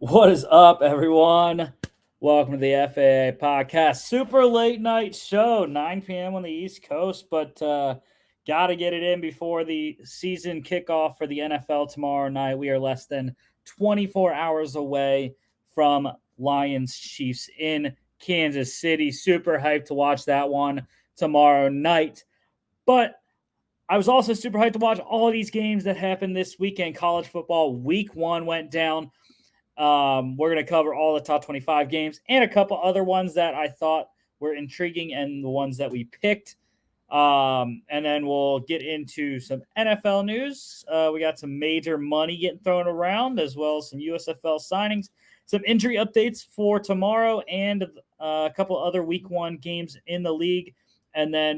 What is up, everyone? Welcome to the FAA podcast. Super late night show, 9 p.m. on the East Coast, but got to get it in before the season kickoff for the NFL tomorrow night. We are less than 24 hours away from Lions Chiefs in Kansas City. Super hyped to watch that one tomorrow night. But I was also super hyped to watch all of these games that happened this weekend. College football week 1 went down. We're going to cover all the top 25 games and a couple other ones that I thought were intriguing and the ones that we picked. And then we'll get into some NFL news. We got some major money getting thrown around, as well as some USFL signings, some injury updates for tomorrow, and a couple other week 1 games in the league. And then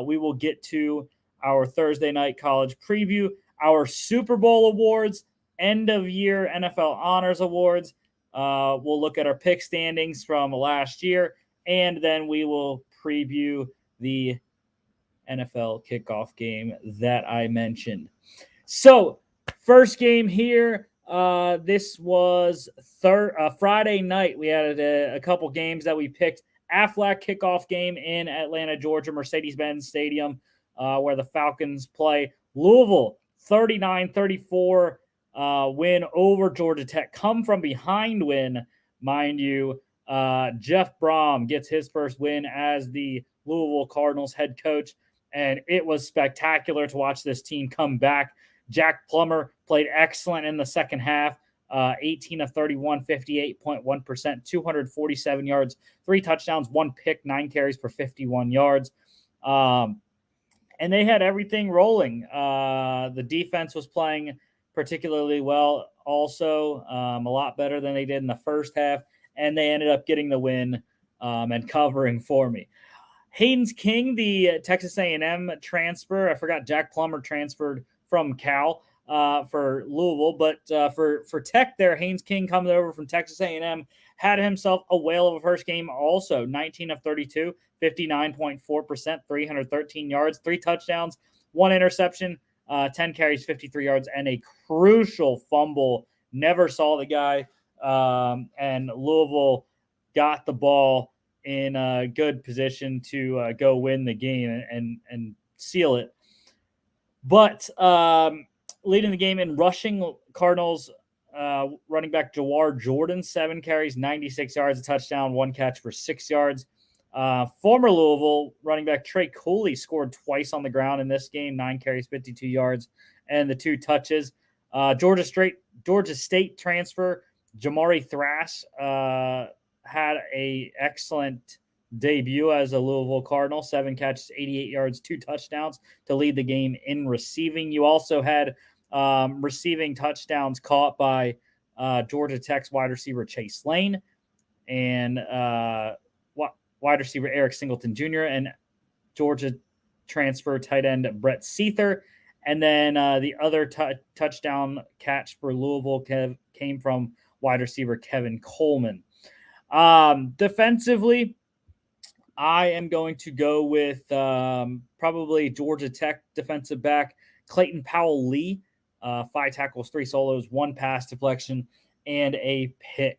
we will get to our Thursday night college preview, our Super Bowl awards, end of year NFL honors awards. We'll look at our pick standings from last year, and then we will preview the NFL kickoff game that I mentioned. So, first game here. This was Friday night. We had a couple games that we picked. Aflac kickoff game in Atlanta, Georgia, Mercedes-Benz Stadium, where the Falcons play. Louisville, 39-34 win over Georgia Tech. Come from behind win, mind you. Jeff Brom gets his first win as the Louisville Cardinals head coach, and it was spectacular to watch this team come back. Jack Plummer played excellent in the second half. 18 of 31, 58.1%, 247 yards, 3 touchdowns, 1 pick, 9 carries for 51 yards. And they had everything rolling. The defense was playing particularly well, also a lot better than they did in the first half, and they ended up getting the win and covering for me. Haynes King, the Texas A&M transfer, I forgot Jack Plummer transferred from Cal for Louisville, but for Tech there, Haynes King coming over from Texas A&M had himself a whale of a first game also. 19 of 32, 59.4%, 313 yards, 3 touchdowns, 1 interception, 10 carries, 53 yards, and a crucial fumble. Never saw the guy, and Louisville got the ball in a good position to go win the game and seal it. But leading the game in rushing, Cardinals running back Jawar Jordan, 7 carries, 96 yards, a touchdown, 1 catch for 6 yards. Former Louisville running back Trey Cooley scored twice on the ground in this game, 9 carries, 52 yards, and the 2 touches. Georgia State transfer Jamari Thrash had a excellent debut as a Louisville Cardinal, 7 catches, 88 yards, 2 touchdowns to lead the game in receiving. You also had receiving touchdowns caught by Georgia Tech's wide receiver Chase Lane and wide receiver Eric Singleton Jr. and Georgia transfer tight end Brett Seether. And then the other touchdown catch for Louisville came from wide receiver Kevin Coleman. Defensively, I am going to go with probably Georgia Tech defensive back Clayton Powell-Lee. 5 tackles, 3 solos, 1 pass deflection, and a pick.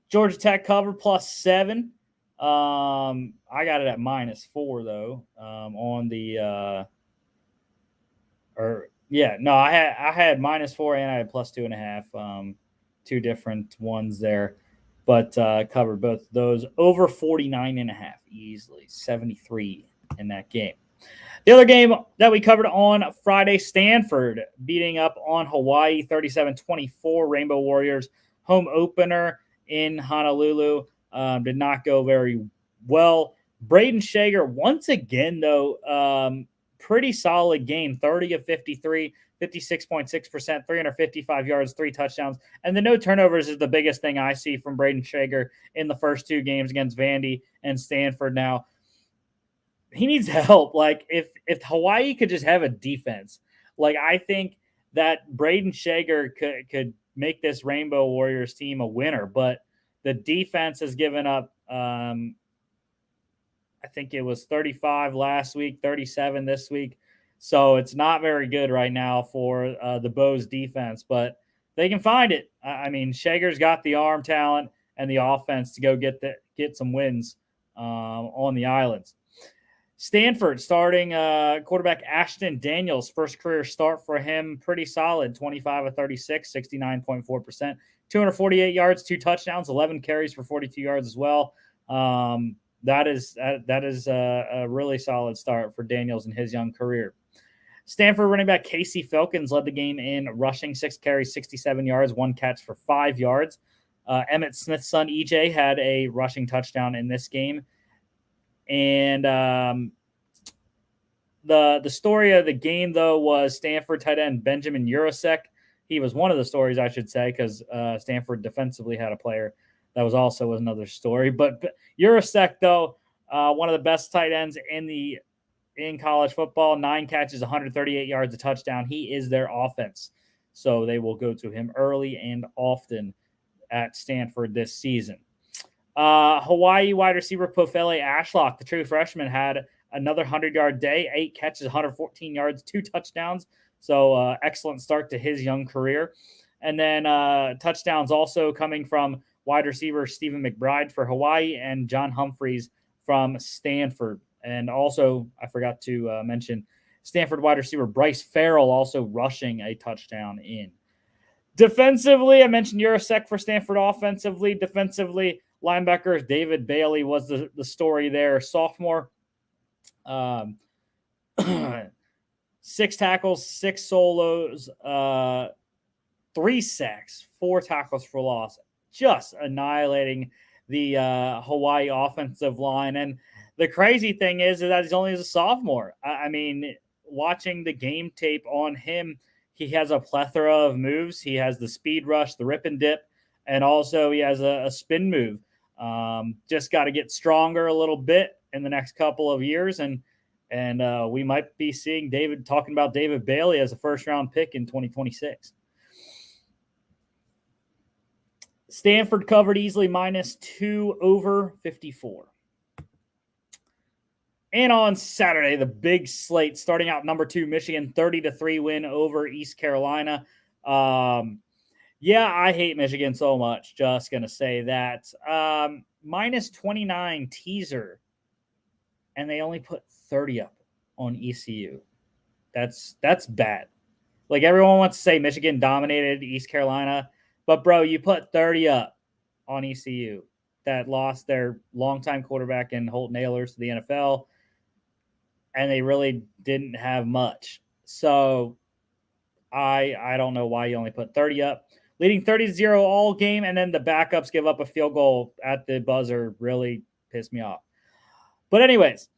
Georgia Tech cover +7. I got it at -4 though. On the I had -4 and I had +2.5. 2 different ones there, but covered both those. Over 49.5 easily, 73 in that game. The other game that we covered on Friday, Stanford beating up on Hawaii 37-24. Rainbow Warriors home opener in Honolulu. Did not go very well. Braden Shager, once again, though, pretty solid game. 30 of 53, 56.6%, 355 yards, 3 touchdowns. And the no turnovers is the biggest thing I see from Braden Shager in the first 2 games against Vandy and Stanford. Now, he needs help. Like, if Hawaii could just have a defense, like, I think that Braden Shager could make this Rainbow Warriors team a winner. But the defense has given up, I think it was 35 last week, 37 this week. So it's not very good right now for the Bows defense. But they can find it. I mean, Shager's got the arm talent and the offense to go get some wins on the islands. Stanford starting quarterback Ashton Daniels, first career start for him, pretty solid, 25 of 36, 69.4%, 248 yards, 2 touchdowns, 11 carries for 42 yards as well. That is a really solid start for Daniels in his young career. Stanford running back Casey Filkins led the game in rushing, 6 carries, 67 yards, 1 catch for 5 yards. Emmitt Smith's son EJ had a rushing touchdown in this game. And the story of the game, though, was Stanford tight end Benjamin Urasek. He was one of the stories, I should say, because Stanford defensively had a player that was another story. But Urasek, though, one of the best tight ends in college football, 9 catches, 138 yards, a touchdown. He is their offense. So they will go to him early and often at Stanford this season. Hawaii wide receiver Pofele Ashlock, the true freshman, had another 100-yard day, 8 catches, 114 yards, 2 touchdowns. So excellent start to his young career. And then touchdowns also coming from wide receiver Stephen McBride for Hawaii and John Humphreys from Stanford. And also, I forgot to mention, Stanford wide receiver Bryce Farrell also rushing a touchdown in. Defensively, I mentioned Urasek for Stanford. Offensively, defensively, linebacker David Bailey was the story there. Sophomore, 6 tackles, 6 solos, 3 sacks, 4 tackles for loss. Just annihilating the Hawaii offensive line. And the crazy thing is that he's only a sophomore. I mean, watching the game tape on him, he has a plethora of moves. He has the speed rush, the rip and dip, and also he has a spin move. Just got to get stronger a little bit in the next couple of years, and we might be seeing talking about David Bailey as a first-round pick in 2026. Stanford covered easily, -2 over 54. And on Saturday, the big slate, starting out number 2, Michigan, 30-3 win over East Carolina. Yeah, I hate Michigan so much. Just going to say that. -29 teaser, and they only put 30 up on ECU. That's bad. Like, everyone wants to say Michigan dominated East Carolina, but, bro, you put 30 up on ECU that lost their longtime quarterback in Holt Nailers to the NFL, and they really didn't have much. So I don't know why you only put 30 up. Leading 30-0 all game, and then the backups give up a field goal at the buzzer really pissed me off. But anyways,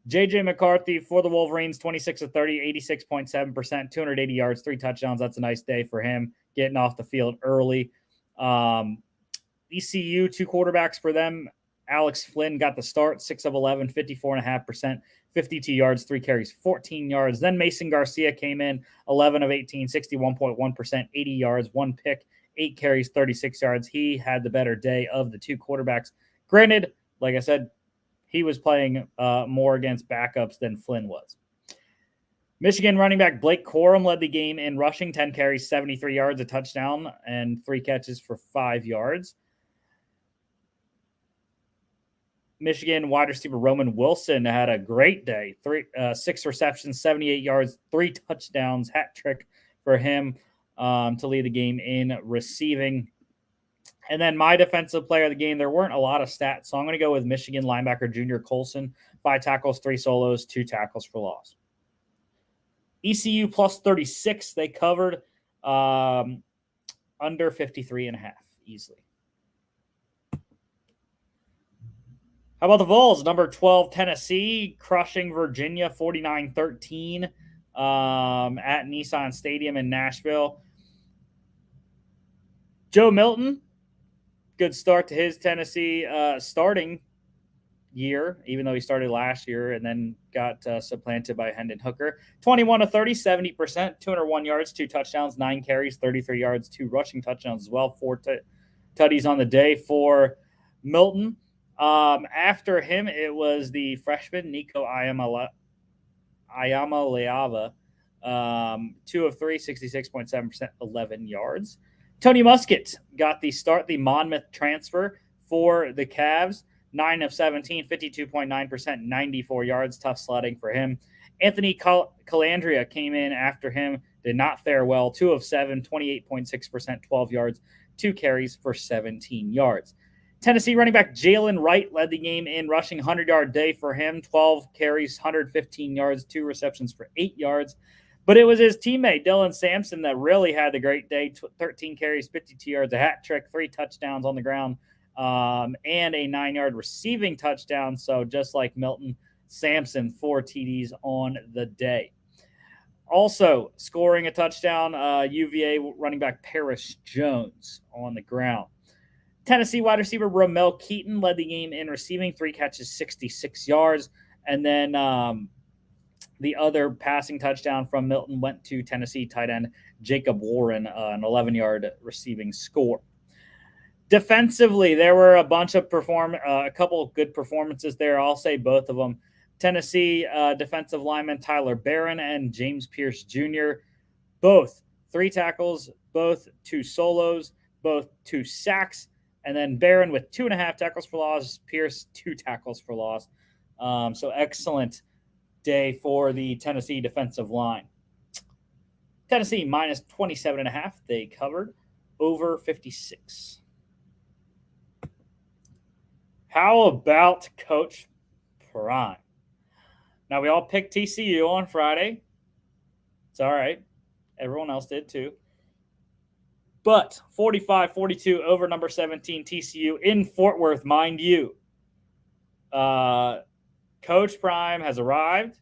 J.J. McCarthy for the Wolverines, 26 of 30, 86.7%, 280 yards, 3 touchdowns. That's a nice day for him, getting off the field early. ECU, 2 quarterbacks for them. Alex Flynn got the start, 6 of 11, 54.5%, 52 yards, 3 carries, 14 yards. Then Mason Garcia came in, 11 of 18, 61.1%, 80 yards, 1 pick, 8 carries, 36 yards. He had the better day of the 2 quarterbacks. Granted, like I said, he was playing more against backups than Flynn was. Michigan running back Blake Corum led the game in rushing, 10 carries, 73 yards, a touchdown, and 3 catches for 5 yards. Michigan wide receiver Roman Wilson had a great day. 6 receptions, 78 yards, 3 touchdowns, hat trick for him to lead the game in receiving. And then my defensive player of the game, there weren't a lot of stats, so I'm going to go with Michigan linebacker Junior Colson, 5 tackles, 3 solos, 2 tackles for loss. ECU plus 36, they covered under 53.5 easily. How about the Vols? Number 12, Tennessee, crushing Virginia 49-13 at Nissan Stadium in Nashville. Joe Milton, good start to his Tennessee starting year, even though he started last year and then got supplanted by Hendon Hooker. 21 of 30, 70%, 201 yards, 2 touchdowns, 9 carries, 33 yards, 2 rushing touchdowns as well, 4 tutties on the day for Milton. After him, it was the freshman Nico Ayamaleava, 2 of 3, 66.7%, 11 yards. Tony Muskett got the start, the Monmouth transfer for the Cavs. 9 of 17, 52.9%, 94 yards. Tough sledding for him. Anthony Calandria came in after him. Did not fare well. 2 of 7, 28.6%, 12 yards. 2 carries for 17 yards. Tennessee running back Jalen Wright led the game in rushing. 100-yard day for him. 12 carries, 115 yards, 2 receptions for 8 yards. But it was his teammate, Dylan Sampson, that really had the great day. 13 carries, 52 yards, a hat trick, 3 touchdowns on the ground, and a 9-yard receiving touchdown. So just like Milton Sampson, 4 TDs on the day. Also scoring a touchdown, UVA running back Paris Jones on the ground. Tennessee wide receiver Ramel Keaton led the game in receiving, 3 catches, 66 yards. And then the other passing touchdown from Milton went to Tennessee tight end Jacob Warren, an 11-yard receiving score. Defensively, there were a bunch of a couple of good performances there. I'll say both of them. Tennessee defensive lineman Tyler Barron and James Pierce Jr., both 3 tackles, both 2 solos, both 2 sacks, and then Barron with 2.5 tackles for loss, Pierce 2 tackles for loss. So excellent day for the Tennessee defensive line. Tennessee minus 27.5. They covered over 56. How about Coach Prime? Now, we all picked TCU on Friday. It's all right. Everyone else did too. But 45-42 over number 17 TCU in Fort Worth, mind you. Coach Prime has arrived,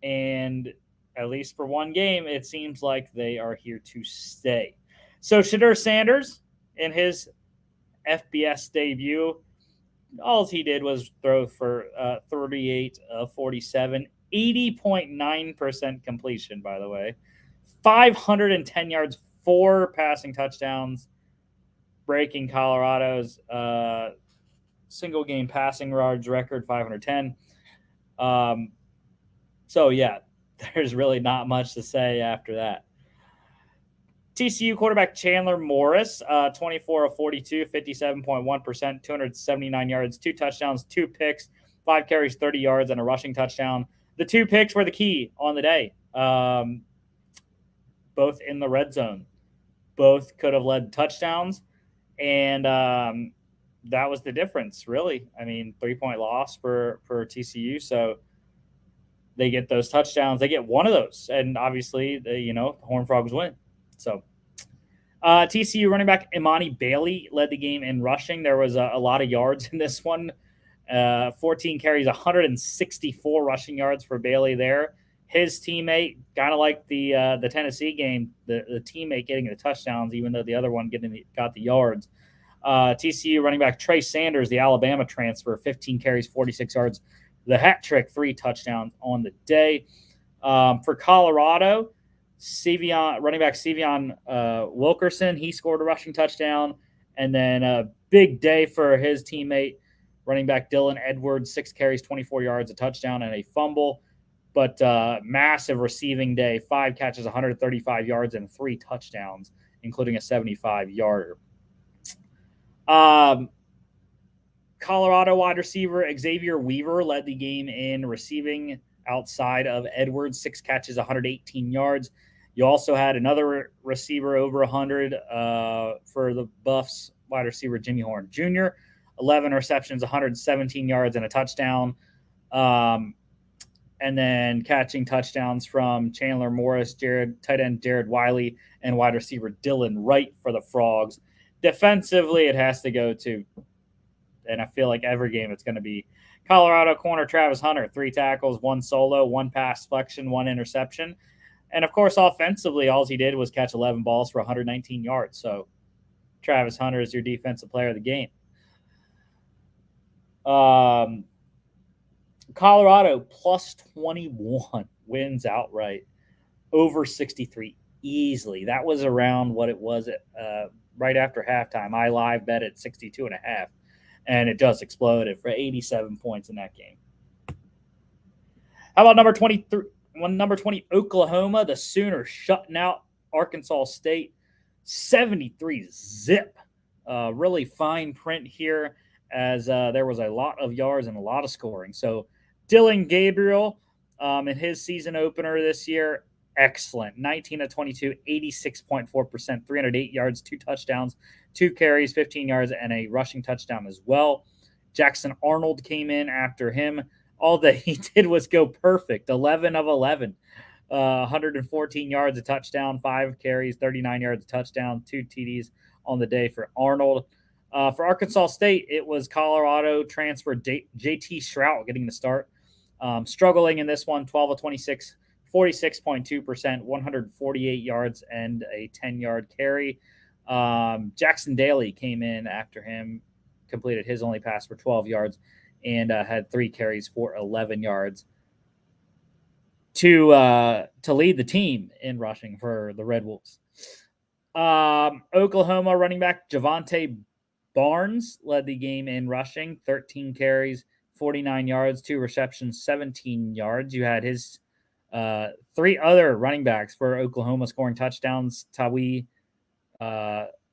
and at least for one game, it seems like they are here to stay. So Shedeur Sanders, in his FBS debut, all he did was throw for 38 of 47, 80.9% completion, by the way, 510 yards, 4 passing touchdowns, breaking Colorado's single game passing yards record, 510. So, yeah, there's really not much to say after that. TCU quarterback Chandler Morris, 24 of 42, 57.1%, 279 yards, 2 touchdowns, 2 picks, 5 carries, 30 yards, and a rushing touchdown. The 2 picks were the key on the day, both in the red zone. Both could have led touchdowns, and that was the difference, really. I mean, 3-point loss for TCU, so they get those touchdowns. They get one of those, and obviously, the Horned Frogs win. So TCU running back Imani Bailey led the game in rushing. There was a lot of yards in this one. 14 carries, 164 rushing yards for Bailey there. His teammate, kind of like the Tennessee game, the teammate getting the touchdowns, even though the other one got the yards. TCU running back Trey Sanders, the Alabama transfer, 15 carries, 46 yards. The hat trick, 3 touchdowns on the day. For Colorado, running back Sevion Wilkerson, he scored a rushing touchdown. And then a big day for his teammate, running back Dylan Edwards, 6 carries, 24 yards, a touchdown, and a fumble. But massive receiving day, 5 catches, 135 yards, and 3 touchdowns, including a 75-yarder. Colorado wide receiver Xavier Weaver led the game in receiving outside of Edwards, 6 catches, 118 yards. You also had another receiver over 100 for the Buffs, wide receiver Jimmy Horn Jr., 11 receptions, 117 yards, and a touchdown. And then catching touchdowns from Chandler Morris, tight end Jared Wiley, and wide receiver Dylan Wright for the Frogs. Defensively, it has to go to, and I feel like every game it's going to be Colorado corner Travis Hunter, 3 tackles, 1 solo, 1 pass deflection, 1 interception. And, of course, offensively, all he did was catch 11 balls for 119 yards. So Travis Hunter is your defensive player of the game. Colorado plus 21 wins outright over 63 easily. That was around what it was at right after halftime. I live bet at 62.5, and it just exploded for 87 points in that game. How about number 20 Oklahoma? The Sooners shutting out Arkansas State 73 zip. Really fine print here as there was a lot of yards and a lot of scoring. So Dylan Gabriel in his season opener this year, excellent. 19 of 22, 86.4%, 308 yards, 2 touchdowns, 2 carries, 15 yards, and a rushing touchdown as well. Jackson Arnold came in after him. All that he did was go perfect, 11 of 11. 114 yards, a touchdown, 5 carries, 39 yards, a touchdown, 2 TDs on the day for Arnold. For Arkansas State, it was Colorado transfer JT Shrout getting the start. Struggling in this one, 12 of 26, 46.2%, 148 yards, and a 10-yard carry. Jackson Daly came in after him, completed his only pass for 12 yards, and had 3 carries for 11 yards to lead the team in rushing for the Red Wolves. Oklahoma running back Javante Barnes led the game in rushing, 13 carries, 49 yards, 2 receptions, 17 yards. You had his 3 other running backs for Oklahoma scoring touchdowns. Tawi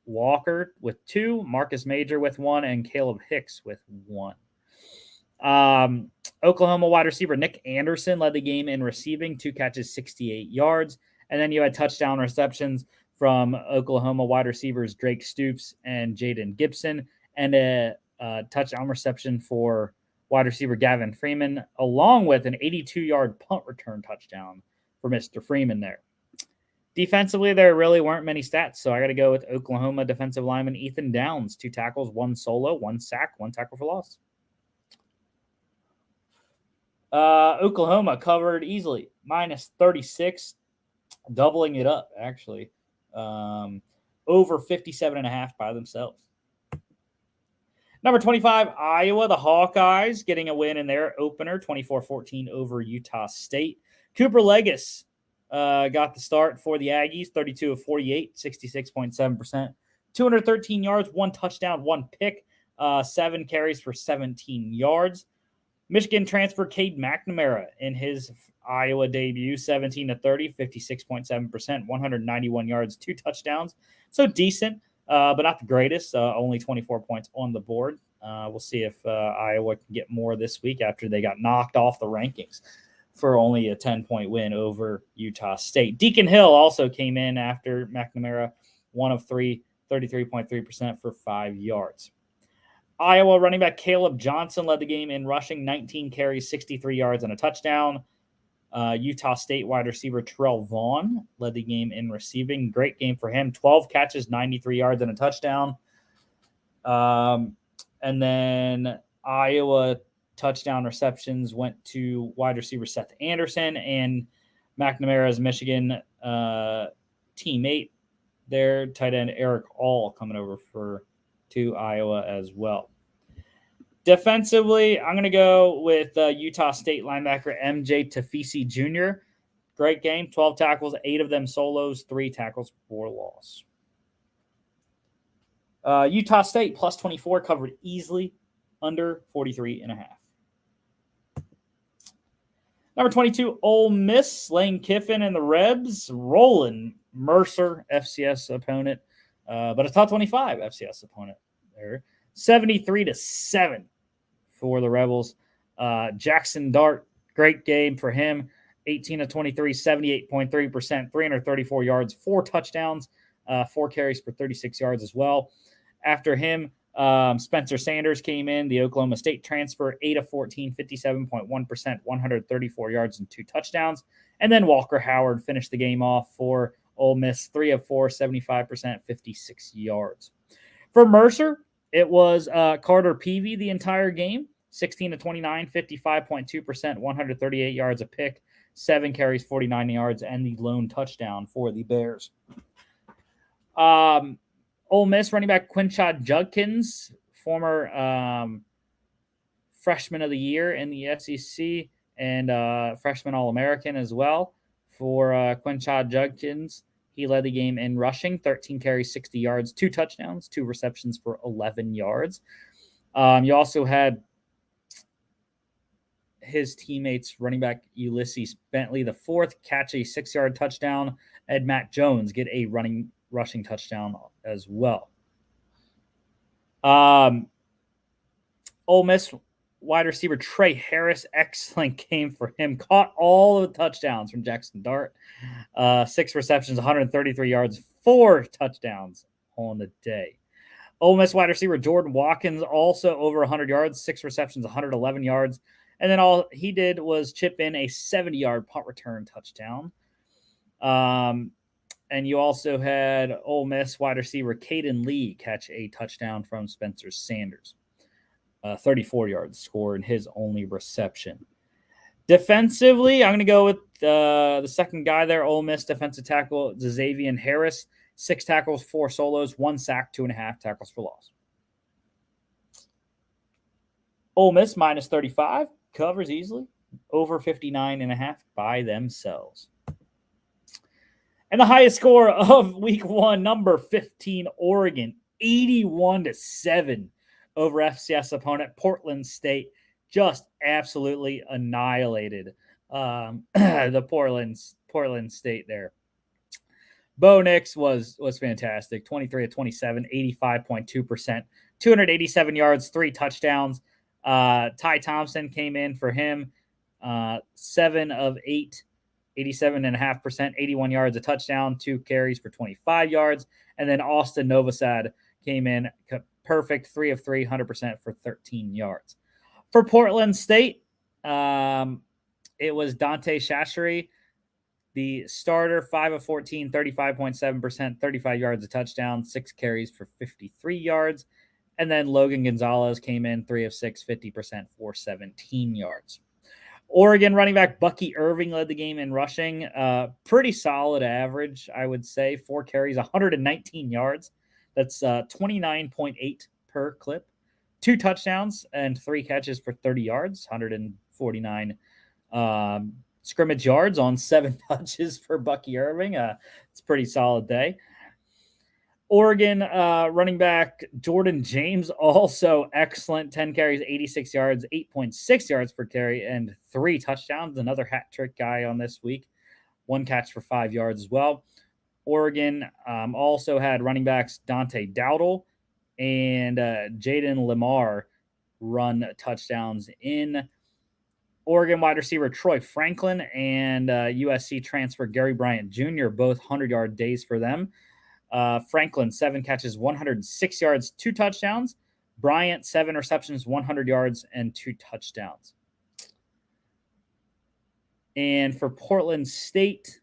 Walker with 2, Marcus Major with 1, and Caleb Hicks with 1. Oklahoma wide receiver Nick Anderson led the game in receiving, 2 catches, 68 yards. And then you had touchdown receptions from Oklahoma wide receivers Drake Stoops and Jaden Gibson, and a touchdown reception for wide receiver Gavin Freeman, along with an 82-yard punt return touchdown for Mr. Freeman there. Defensively, there really weren't many stats, so I got to go with Oklahoma defensive lineman Ethan Downs, 2 tackles, 1 solo, 1 sack, 1 tackle for loss. Oklahoma covered easily, minus 36, doubling it up, actually. Over 57.5 by themselves. Number 25, Iowa, the Hawkeyes, getting a win in their opener, 24-14 over Utah State. Cooper Legis got the start for the Aggies, 32 of 48, 66.7%. 213 yards, 1 touchdown, 1 pick, 7 carries for 17 yards. Michigan transfer Cade McNamara in his Iowa debut, 17 of 30, 56.7%, 191 yards, 2 touchdowns. So decent, but not the greatest. Only 24 points on the board. We'll see if Iowa can get more this week after they got knocked off the rankings for only a 10-point win over Utah State. Deacon Hill also came in after McNamara, 1 of 3, 33.3% for 5 yards. Iowa running back Caleb Johnson led the game in rushing, 19 carries, 63 yards, and a touchdown. Utah State wide receiver Terrell Vaughn led the game in receiving. Great game for him, 12 catches, 93 yards, and a touchdown. And then Iowa touchdown receptions went to wide receiver Seth Anderson and McNamara's Michigan teammate, their tight end Eric All coming over to Iowa as well. Defensively, I'm going to go with Utah State linebacker MJ Tafisi Jr. Great game, 12 tackles, 8 of them solos, 3 tackles for loss. Utah State plus 24 covered easily, under 43.5. Number 22, Ole Miss, Lane Kiffin and the Rebs, rolling Mercer, FCS opponent, but a top 25 FCS opponent there. 73-7 for the Rebels. Jackson Dart, great game for him. 18 of 23, 78.3%, 334 yards, 4 touchdowns, 4 carries for 36 yards as well. After him, Spencer Sanders came in, the Oklahoma State transfer, 8 of 14, 57.1%, 134 yards and 2 touchdowns. And then Walker Howard finished the game off for Ole Miss, 3 of 4, 75%, 56 yards. For Mercer, it was Carter Peavy the entire game, 16 of 29, 55.2%, 138 yards a pick, 7 carries, 49 yards, and the lone touchdown for the Bears. Ole Miss running back Quinshad Judkins, former freshman of the year in the SEC and freshman All-American as well for Quinshad Judkins. He led the game in rushing, 13 carries, 60 yards, 2 touchdowns, 2 receptions for 11 yards. You also had his teammates, running back Ulysses Bentley, the fourth, catch a 6-yard touchdown, and Matt Jones get a running rushing touchdown as well. Ole Miss wide receiver Trey Harris, excellent game for him. Caught all of the touchdowns from Jackson Dart. 6 receptions, 133 yards, 4 touchdowns on the day. Ole Miss wide receiver Jordan Watkins also over 100 yards, 6 receptions, 111 yards. And then all he did was chip in a 70-yard punt return touchdown. And you also had Ole Miss wide receiver Caden Lee catch a touchdown from Spencer Sanders. 34 yards scored, his only reception. Defensively, I'm going to go with the second guy there, Ole Miss defensive tackle Xavier Harris. 6 tackles, 4 solos, 1 sack, 2.5 tackles for loss. Ole Miss minus 35, covers easily. Over 59.5 by themselves. And the highest score of week 1, number 15, Oregon, 81-7 over FCS opponent Portland State. Just absolutely annihilated the Portland State there. Bo Nix was fantastic. 23 of 27, 85.2%, 287 yards, 3 touchdowns. Ty Thompson came in for him, 7 of 8, 87.5%, 81 yards, a touchdown, 2 carries for 25 yards. And then Austin Novosad came in perfect, 3 of 3, 100% for 13 yards. For Portland State, it was Dante Shashery, the starter, 5 of 14, 35.7%, 35 yards, a touchdown, 6 carries for 53 yards. And then Logan Gonzalez came in 3 of 6, 50% for 17 yards. Oregon running back Bucky Irving led the game in rushing. Pretty solid average, I would say. 4 carries, 119 yards. That's 29.8 per clip. 2 touchdowns and 3 catches for 30 yards, 149 scrimmage yards on 7 touches for Bucky Irving. It's a pretty solid day. Oregon running back Jordan James, also excellent. 10 carries, 86 yards, 8.6 yards per carry, and 3 touchdowns. Another hat trick guy on this week. 1 catch for 5 yards as well. Oregon also had running backs Dante Dowdle and Jaden Lamar run touchdowns in. Oregon wide receiver Troy Franklin and USC transfer Gary Bryant Jr., both 100-yard days for them. Franklin, 7 catches, 106 yards, 2 touchdowns. Bryant, 7 receptions, 100 yards, and 2 touchdowns. And for Portland State,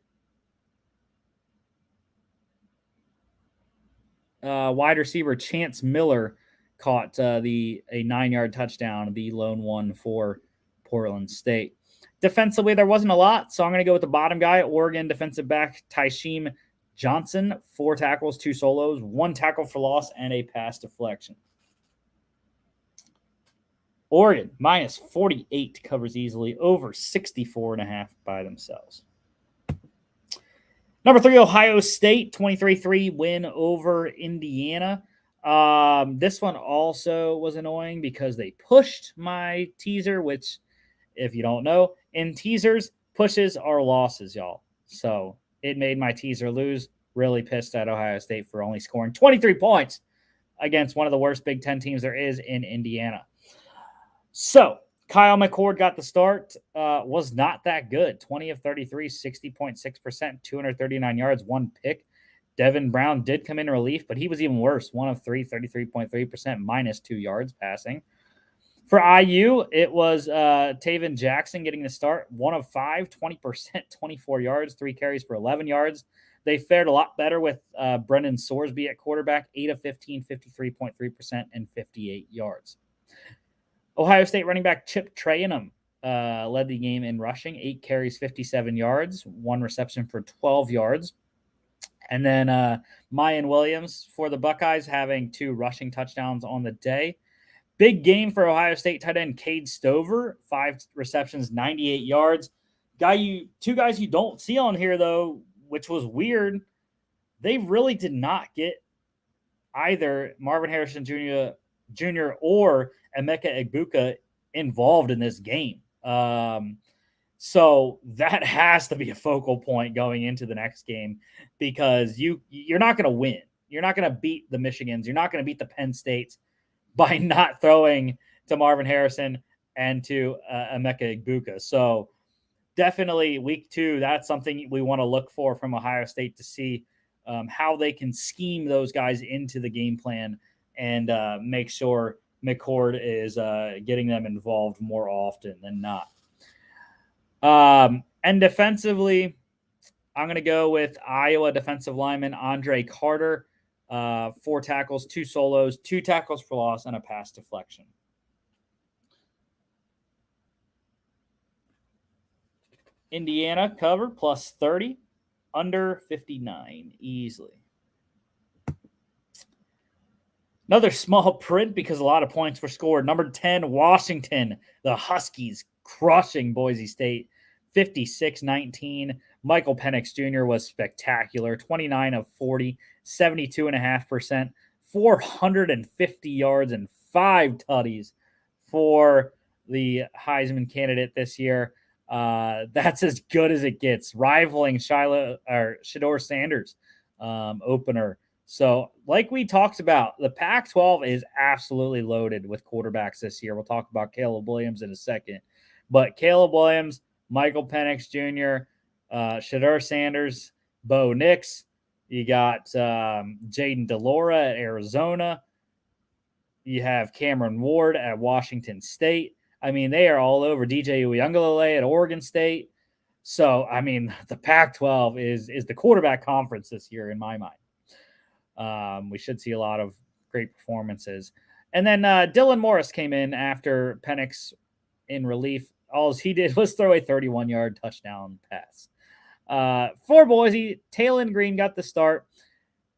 wide receiver Chance Miller caught a 9-yard touchdown, the lone one for Portland State. Defensively, there wasn't a lot, so I'm going to go with the bottom guy, Oregon defensive back Tysheem Johnson, 4 tackles, 2 solos, 1 tackle for loss, and a pass deflection. Oregon, minus 48, covers easily, over 64.5 by themselves. Number 3, Ohio State, 23-3 win over Indiana. This one also was annoying because they pushed my teaser, which, if you don't know, in teasers, pushes are losses, y'all. So it made my teaser lose. Really pissed at Ohio State for only scoring 23 points against one of the worst Big Ten teams there is in Indiana. So Kyle McCord got the start. Was not that good. 20 of 33, 60.6%, 239 yards, 1 pick. Devin Brown did come in relief, but he was even worse. 1 of 3, 33.3%, minus 2 yards passing. For IU, it was Taven Jackson getting the start. 1 of 5, 20%, 24 yards, 3 carries for 11 yards. They fared a lot better with Brendan Sorsby at quarterback. 8 of 15, 53.3%, and 58 yards. Ohio State running back Chip Trayanum led the game in rushing. 8 carries, 57 yards, 1 reception for 12 yards. And then Mayan Williams for the Buckeyes having 2 rushing touchdowns on the day. Big game for Ohio State tight end Cade Stover, 5 receptions, 98 yards. 2 guys you don't see on here, though, which was weird. They really did not get either Marvin Harrison Jr. or Emeka Egbuka involved in this game. So that has to be a focal point going into the next game, because you're not going to win. You're not going to beat the Michigans. You're not going to beat the Penn States by not throwing to Marvin Harrison and to Emeka Egbuka. So definitely week 2, that's something we want to look for from Ohio State, to see how they can scheme those guys into the game plan and make sure McCord is getting them involved more often than not. And defensively, I'm going to go with Iowa defensive lineman Andre Carter. 4 tackles, 2 solos, 2 tackles for loss, and a pass deflection. Indiana cover plus 30, under 59 easily. Another small print because a lot of points were scored. Number 10, Washington. The Huskies crushing Boise State, 56-19. Michael Penix Jr. was spectacular, 29 of 40, 72.5%, 450 yards and 5 tutties for the Heisman candidate this year. That's as good as it gets, rivaling Shedeur Sanders' opener. So, like we talked about, the Pac-12 is absolutely loaded with quarterbacks this year. We'll talk about Caleb Williams in a second. But Caleb Williams, Michael Penix Jr., Shedeur Sanders, Bo Nix. You got Jaden DeLora at Arizona. You have Cameron Ward at Washington State. I mean, they are all over. DJ Uiagalelei at Oregon State. So, I mean, the Pac-12 is the quarterback conference this year in my mind. We should see a lot of great performances. And then Dylan Morris came in after Penix in relief. All he did was throw a 31-yard touchdown pass. For Boise, Taylon Green got the start.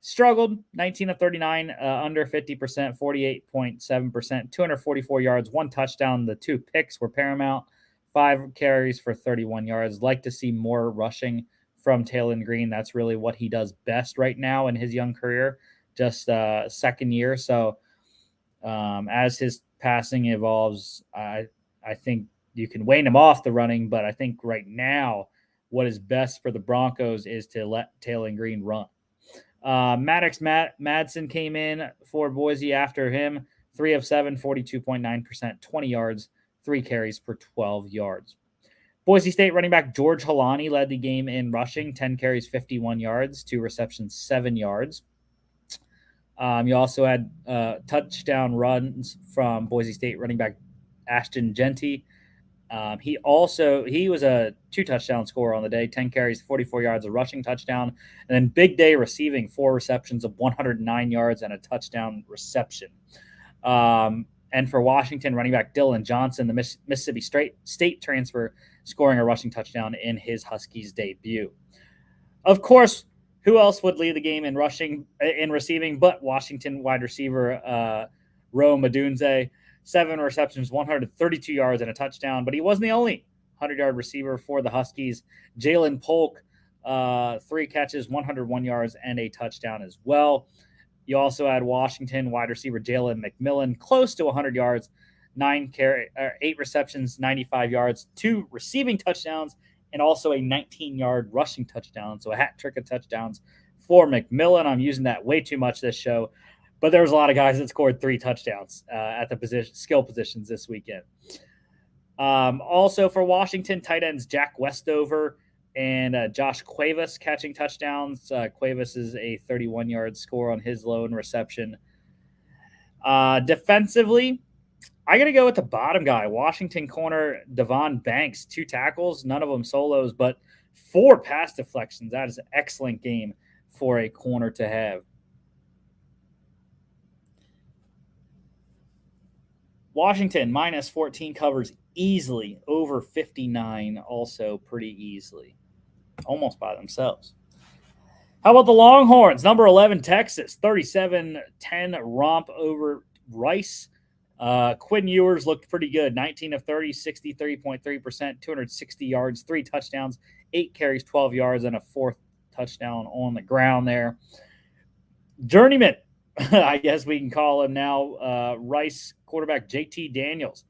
Struggled, 19 of 39, under 50%, 48.7%, 244 yards, 1 touchdown. The 2 picks were paramount. 5 carries for 31 yards. Like to see more rushing from Taylon Green. That's really what he does best right now in his young career, just second year. So as his passing evolves, I think you can wane him off the running, but I think right now what is best for the Broncos is to let Taylon Green run. Maddox Madsen came in for Boise after him, 3 of 7, 42.9%, 20 yards, 3 carries for 12 yards. Boise State running back George Halani led the game in rushing, 10 carries, 51 yards, 2 receptions, 7 yards. You also had touchdown runs from Boise State running back Ashton Genty. He was a 2 touchdown scorer on the day, 10 carries, 44 yards, a rushing touchdown, and then big day receiving, 4 receptions of 109 yards and a touchdown reception. And for Washington, running back Dylan Johnson, the Mississippi State transfer, scoring a rushing touchdown in his Huskies debut. Of course, who else would lead the game in receiving but Washington wide receiver Rome Odunze? 7 receptions, 132 yards, and a touchdown. But he wasn't the only 100-yard receiver for the Huskies. Jalen Polk, 3 catches, 101 yards, and a touchdown as well. You also had Washington wide receiver Jalen McMillan, close to 100 yards, 8 receptions, 95 yards, 2 receiving touchdowns, and also a 19-yard rushing touchdown. So a hat trick of touchdowns for McMillan. I'm using that way too much this show. But there was a lot of guys that scored 3 touchdowns at the skill positions this weekend. Also for Washington, tight ends Jack Westover and Josh Cuevas catching touchdowns. Cuevas is a 31-yard score on his lone reception. Defensively, I got to go with the bottom guy, Washington corner Devon Banks, 2 tackles, none of them solos, but 4 pass deflections. That is an excellent game for a corner to have. Washington minus 14 covers easily, over 59 also pretty easily, almost by themselves. How about the Longhorns? Number 11, Texas, 37-10 romp over Rice. Quinn Ewers looked pretty good, 19 of 30, 63.3%, 260 yards, 3 touchdowns, 8 carries, 12 yards, and a 4th touchdown on the ground there. Journeyman, I guess we can call him now, Rice quarterback JT Daniels.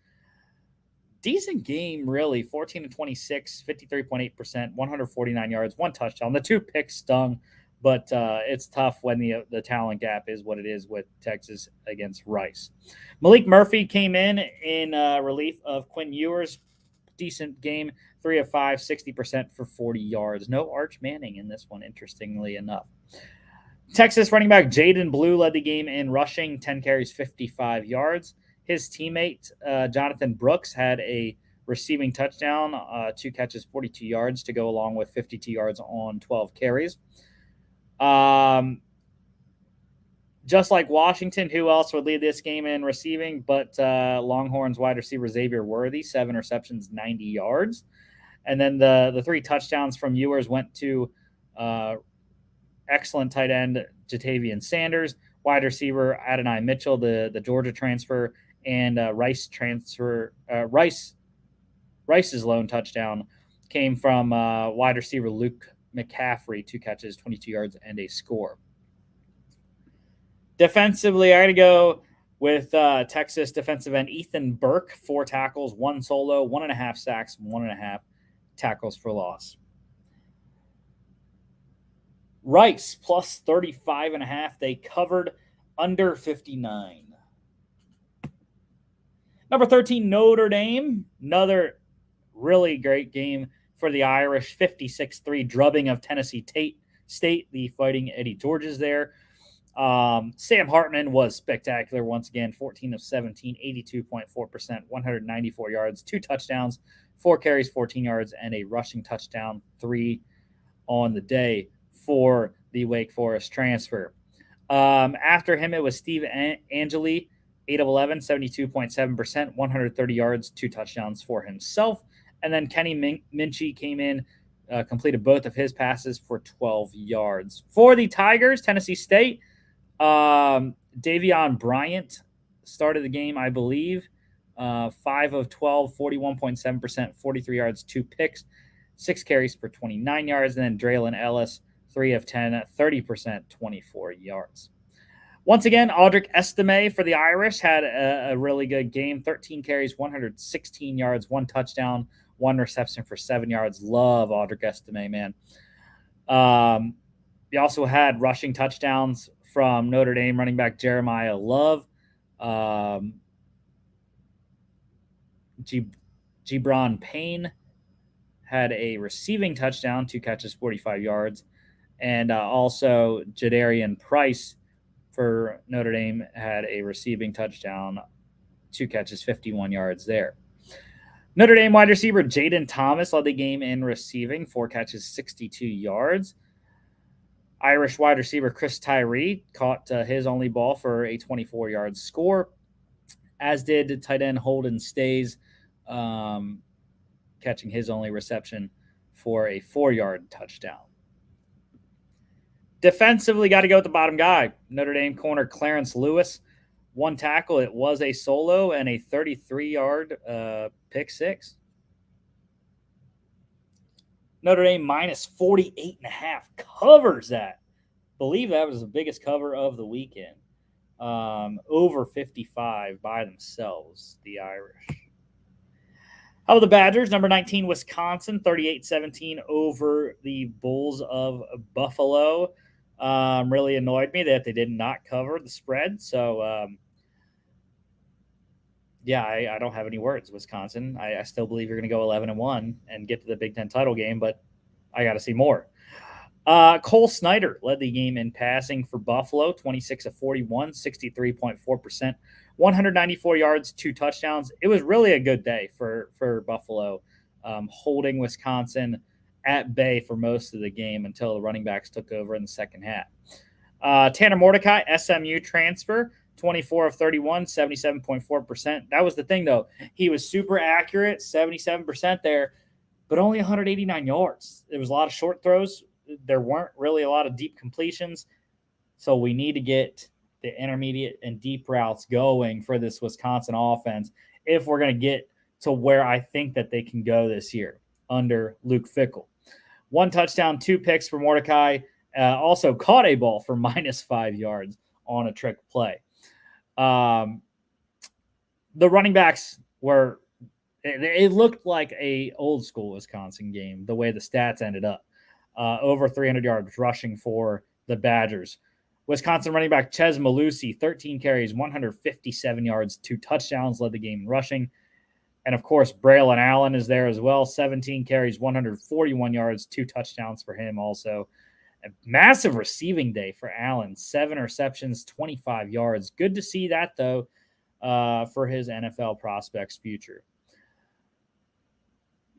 decent game, really. 14 to 26, 53.8%, 149 yards, 1 touchdown. The 2 picks stung, but it's tough when the talent gap is what it is with Texas against Rice. Malik Murphy came in relief of Quinn Ewers. Decent game, 3 of 5, 60% for 40 yards. No Arch Manning in this one, interestingly enough. Texas running back Jaden Blue led the game in rushing, 10 carries, 55 yards. His teammate, Jonathan Brooks, had a receiving touchdown, 2 catches, 42 yards to go along with 52 yards on 12 carries. Just like Washington, who else would lead this game in receiving? But Longhorns wide receiver Xavier Worthy, 7 receptions, 90 yards. And then the 3 touchdowns from Ewers went to excellent tight end Jatavian Sanders, wide receiver Adonai Mitchell, the Georgia transfer, and Rice's lone touchdown came from wide receiver Luke McCaffrey, 2 catches, 22 yards, and a score. Defensively, I got to go with Texas defensive end Ethan Burke, 4 tackles, 1 solo, 1.5 sacks, 1.5 tackles for loss. Rice plus 35.5. They covered under 59. Number 13, Notre Dame. Another really great game for the Irish. 56-3 drubbing of Tennessee State. The Fighting Eddie Georges there. Sam Hartman was spectacular once again. 14 of 17, 82.4%, 194 yards, 2 touchdowns, 4 carries, 14 yards, and a rushing touchdown, 3 on the day for the Wake Forest transfer. After him, it was Steve Angeli, 8 of 11, 72.7%, 130 yards, 2 touchdowns for himself. And then Kenny Minchie came in, completed both of his passes for 12 yards. For the Tigers, Tennessee State, Davion Bryant started the game, I believe. 5 of 12, 41.7%, 43 yards, 2 picks, 6 carries for 29 yards. And then Draylon Ellis, 3 of 10, 30%, 24 yards. Once again, Audric Estime for the Irish had a really good game. 13 carries, 116 yards, 1 touchdown, 1 reception for 7 yards. Love Audric Estime, man. We also had rushing touchdowns from Notre Dame running back Jeremiah Love. Gibran Payne had a receiving touchdown, 2 catches, 45 yards. And also Jadarian Price for Notre Dame had a receiving touchdown, 2 catches, 51 yards there. Notre Dame wide receiver Jaden Thomas led the game in receiving, 4 catches, 62 yards. Irish wide receiver Chris Tyree caught his only ball for a 24-yard score, as did tight end Holden Stays, catching his only reception for a 4-yard touchdown. Defensively, got to go with the bottom guy. Notre Dame corner Clarence Lewis, 1 tackle. It was a solo and a 33-yard pick 6. Notre Dame minus 48.5 covers that. Believe that was the biggest cover of the weekend. Over 55 by themselves, the Irish. How about the Badgers? Number 19, Wisconsin, 38-17 over the Bulls of Buffalo. Really annoyed me that they did not cover the spread. So, I don't have any words, Wisconsin. I still believe you're going to go 11-1 and get to the Big Ten title game, but I got to see more. Cole Snyder led the game in passing for Buffalo, 26 of 41, 63.4%, 194 yards, 2 touchdowns. It was really a good day for Buffalo, holding Wisconsin at bay for most of the game until the running backs took over in the second half. Tanner Mordecai, SMU transfer, 24 of 31, 77.4%. That was the thing, though. He was super accurate, 77% there, but only 189 yards. There was a lot of short throws. There weren't really a lot of deep completions. So we need to get the intermediate and deep routes going for this Wisconsin offense if we're going to get to where I think that they can go this year under Luke Fickell. 1 touchdown, 2 picks for Mordecai. Also caught a ball for minus 5 yards on a trick play. The running backs were It looked like a old school Wisconsin game, the way the stats ended up. Over 300 yards rushing for the Badgers. Wisconsin running back Ches Malusi, 13 carries, 157 yards, 2 touchdowns, led the game in rushing. And, of course, Braylon Allen is there as well, 17 carries, 141 yards, 2 touchdowns for him also. A massive receiving day for Allen, 7 receptions, 25 yards. Good to see that, though, for his NFL prospects' future.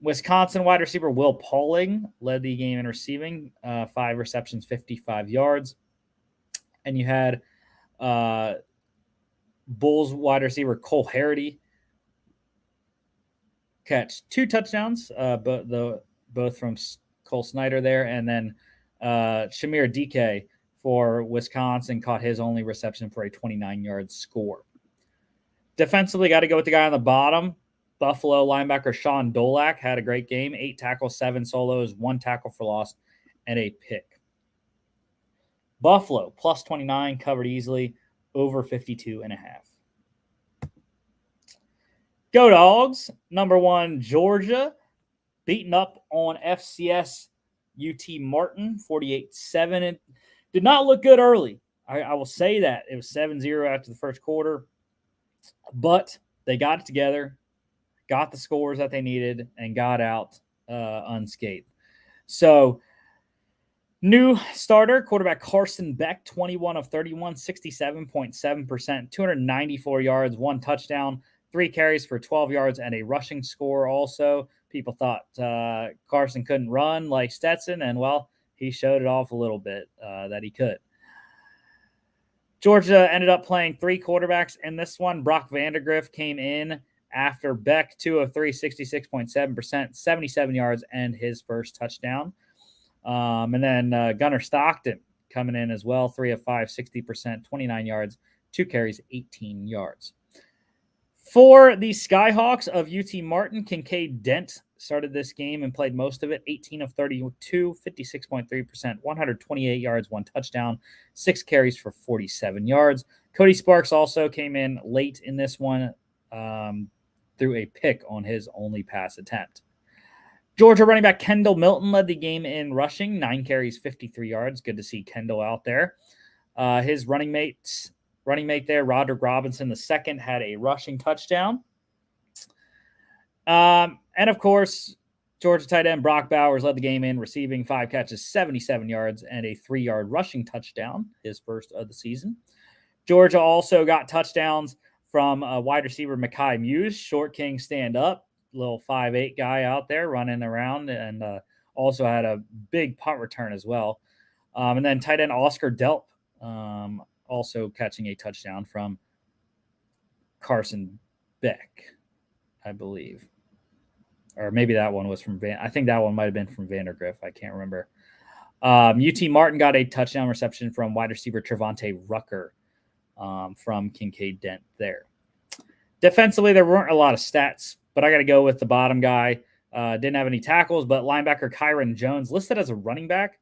Wisconsin wide receiver Will Pauling led the game in receiving, 5 receptions, 55 yards. And you had Bulls wide receiver Cole Harity catch 2 touchdowns, both from Cole Snyder there. And then Shamir DK for Wisconsin caught his only reception for a 29-yard score. Defensively, got to go with the guy on the bottom. Buffalo linebacker Sean Dolak had a great game. 8 tackles, 7 solos, 1 tackle for loss, and a pick. Buffalo, plus 29, covered easily, over 52.5. Go Dogs, number 1, Georgia, beating up on FCS UT Martin, 48-7. It did not look good early. I will say that. It was 7-0 after the first quarter. But they got it together, got the scores that they needed, and got out unscathed. So, new starter, quarterback Carson Beck, 21 of 31, 67.7%, 294 yards, 1 touchdown, 3 carries for 12 yards, and a rushing score also. People thought Carson couldn't run like Stetson, and, well, he showed it off a little bit that he could. Georgia ended up playing 3 quarterbacks in this one. Brock Vandagriff came in after Beck, 2 of 3, 66.7%, 77 yards, and his first touchdown. And then Gunnar Stockton coming in as well, 3 of 5, 60%, 29 yards, 2 carries, 18 yards. For the Skyhawks of UT Martin, Kincaid Dent started this game and played most of it. 18 of 32, 56.3%, 128 yards, 1 touchdown, 6 carries for 47 yards. Cody Sparks also came in late in this one, threw a pick on his only pass attempt. Georgia running back Kendall Milton led the game in rushing, 9 carries, 53 yards. Good to see Kendall out there. His running mate there, Roderick Robinson II, had a rushing touchdown. And, of course, Georgia tight end Brock Bowers led the game in receiving, 5 catches, 77 yards, and a 3-yard rushing touchdown, his first of the season. Georgia also got touchdowns from wide receiver Mekhi Muse, short king stand up, little 5'8" guy out there running around, and also had a big punt return as well. And then tight end Oscar Delp also catching a touchdown from Carson Beck, I believe. Or maybe that one was from I think that one might have been from Vandergriff. I can't remember. UT Martin got a touchdown reception from wide receiver Trevante Rucker from Kincaid Dent there. Defensively, there weren't a lot of stats, but I got to go with the bottom guy. Didn't have any tackles, but linebacker Kyron Jones listed as a running back.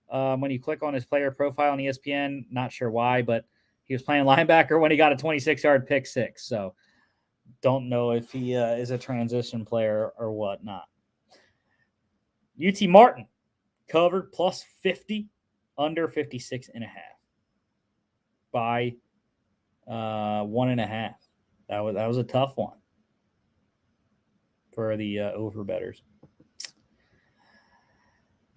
When you click on his player profile on ESPN, not sure why, but he was playing linebacker when he got a 26-yard pick six. So don't know if he is a transition player or whatnot. UT Martin covered plus 50, under 56.5 by 1.5. That was a tough one for the over bettors.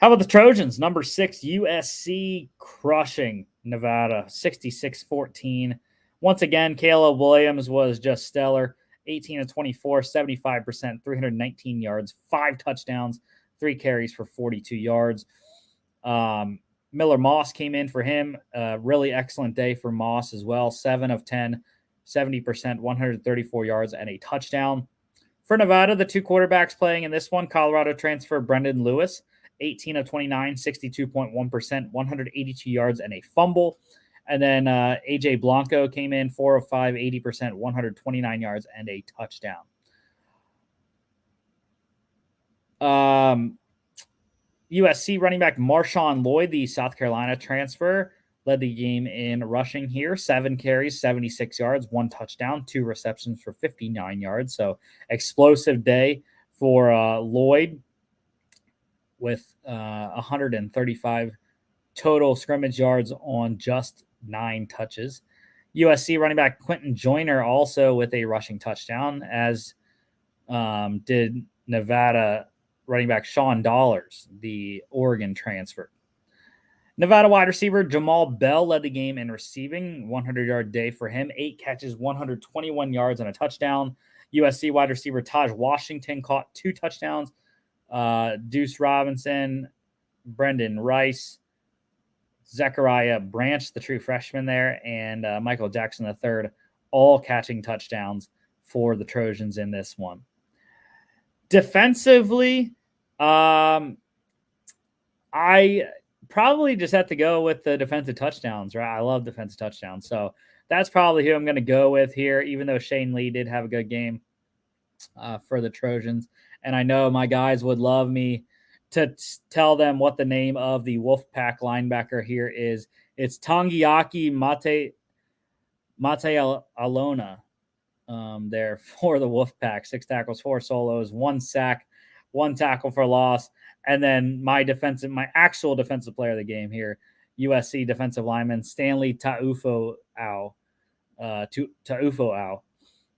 How about the Trojans? Number 6, USC crushing Nevada, 66-14. Once again, Caleb Williams was just stellar. 18 of 24, 75%, 319 yards, 5 touchdowns, 3 carries for 42 yards. Miller Moss came in for him. Really excellent day for Moss as well. 7 of 10, 70%, 134 yards, and a touchdown. For Nevada, the 2 quarterbacks playing in this one, Colorado transfer Brendan Lewis, 18 of 29, 62.1%, 182 yards, and a fumble. And then A.J. Blanco came in 4 of 5, 80%, 129 yards, and a touchdown. USC running back Marshawn Lloyd, the South Carolina transfer, led the game in rushing here. 7 carries, 76 yards, 1 touchdown, 2 receptions for 59 yards. So explosive day for Lloyd with 135 total scrimmage yards on just 9 touches. USC running back Quentin Joyner also with a rushing touchdown, as did Nevada running back Sean Dollars, the Oregon transfer. Nevada wide receiver Jamal Bell led the game in receiving, 100-yard day for him, 8 catches, 121 yards, and a touchdown. USC wide receiver Taj Washington caught 2 touchdowns. Deuce Robinson, Brendan Rice, Zechariah Branch, the true freshman there, and Michael Jackson III, all catching touchdowns for the Trojans in this one. Defensively, I probably just have to go with the defensive touchdowns, right? I love defensive touchdowns. So that's probably who I'm going to go with here, even though Shane Lee did have a good game for the Trojans. And I know my guys would love me to tell them what the name of the Wolfpack linebacker here is. It's Tangiaki Mate Alona there for the Wolfpack. 6 tackles, 4 solos, 1 sack, 1 tackle for loss. And then my actual defensive player of the game here, USC defensive lineman Stanley Ta'ufo-Au.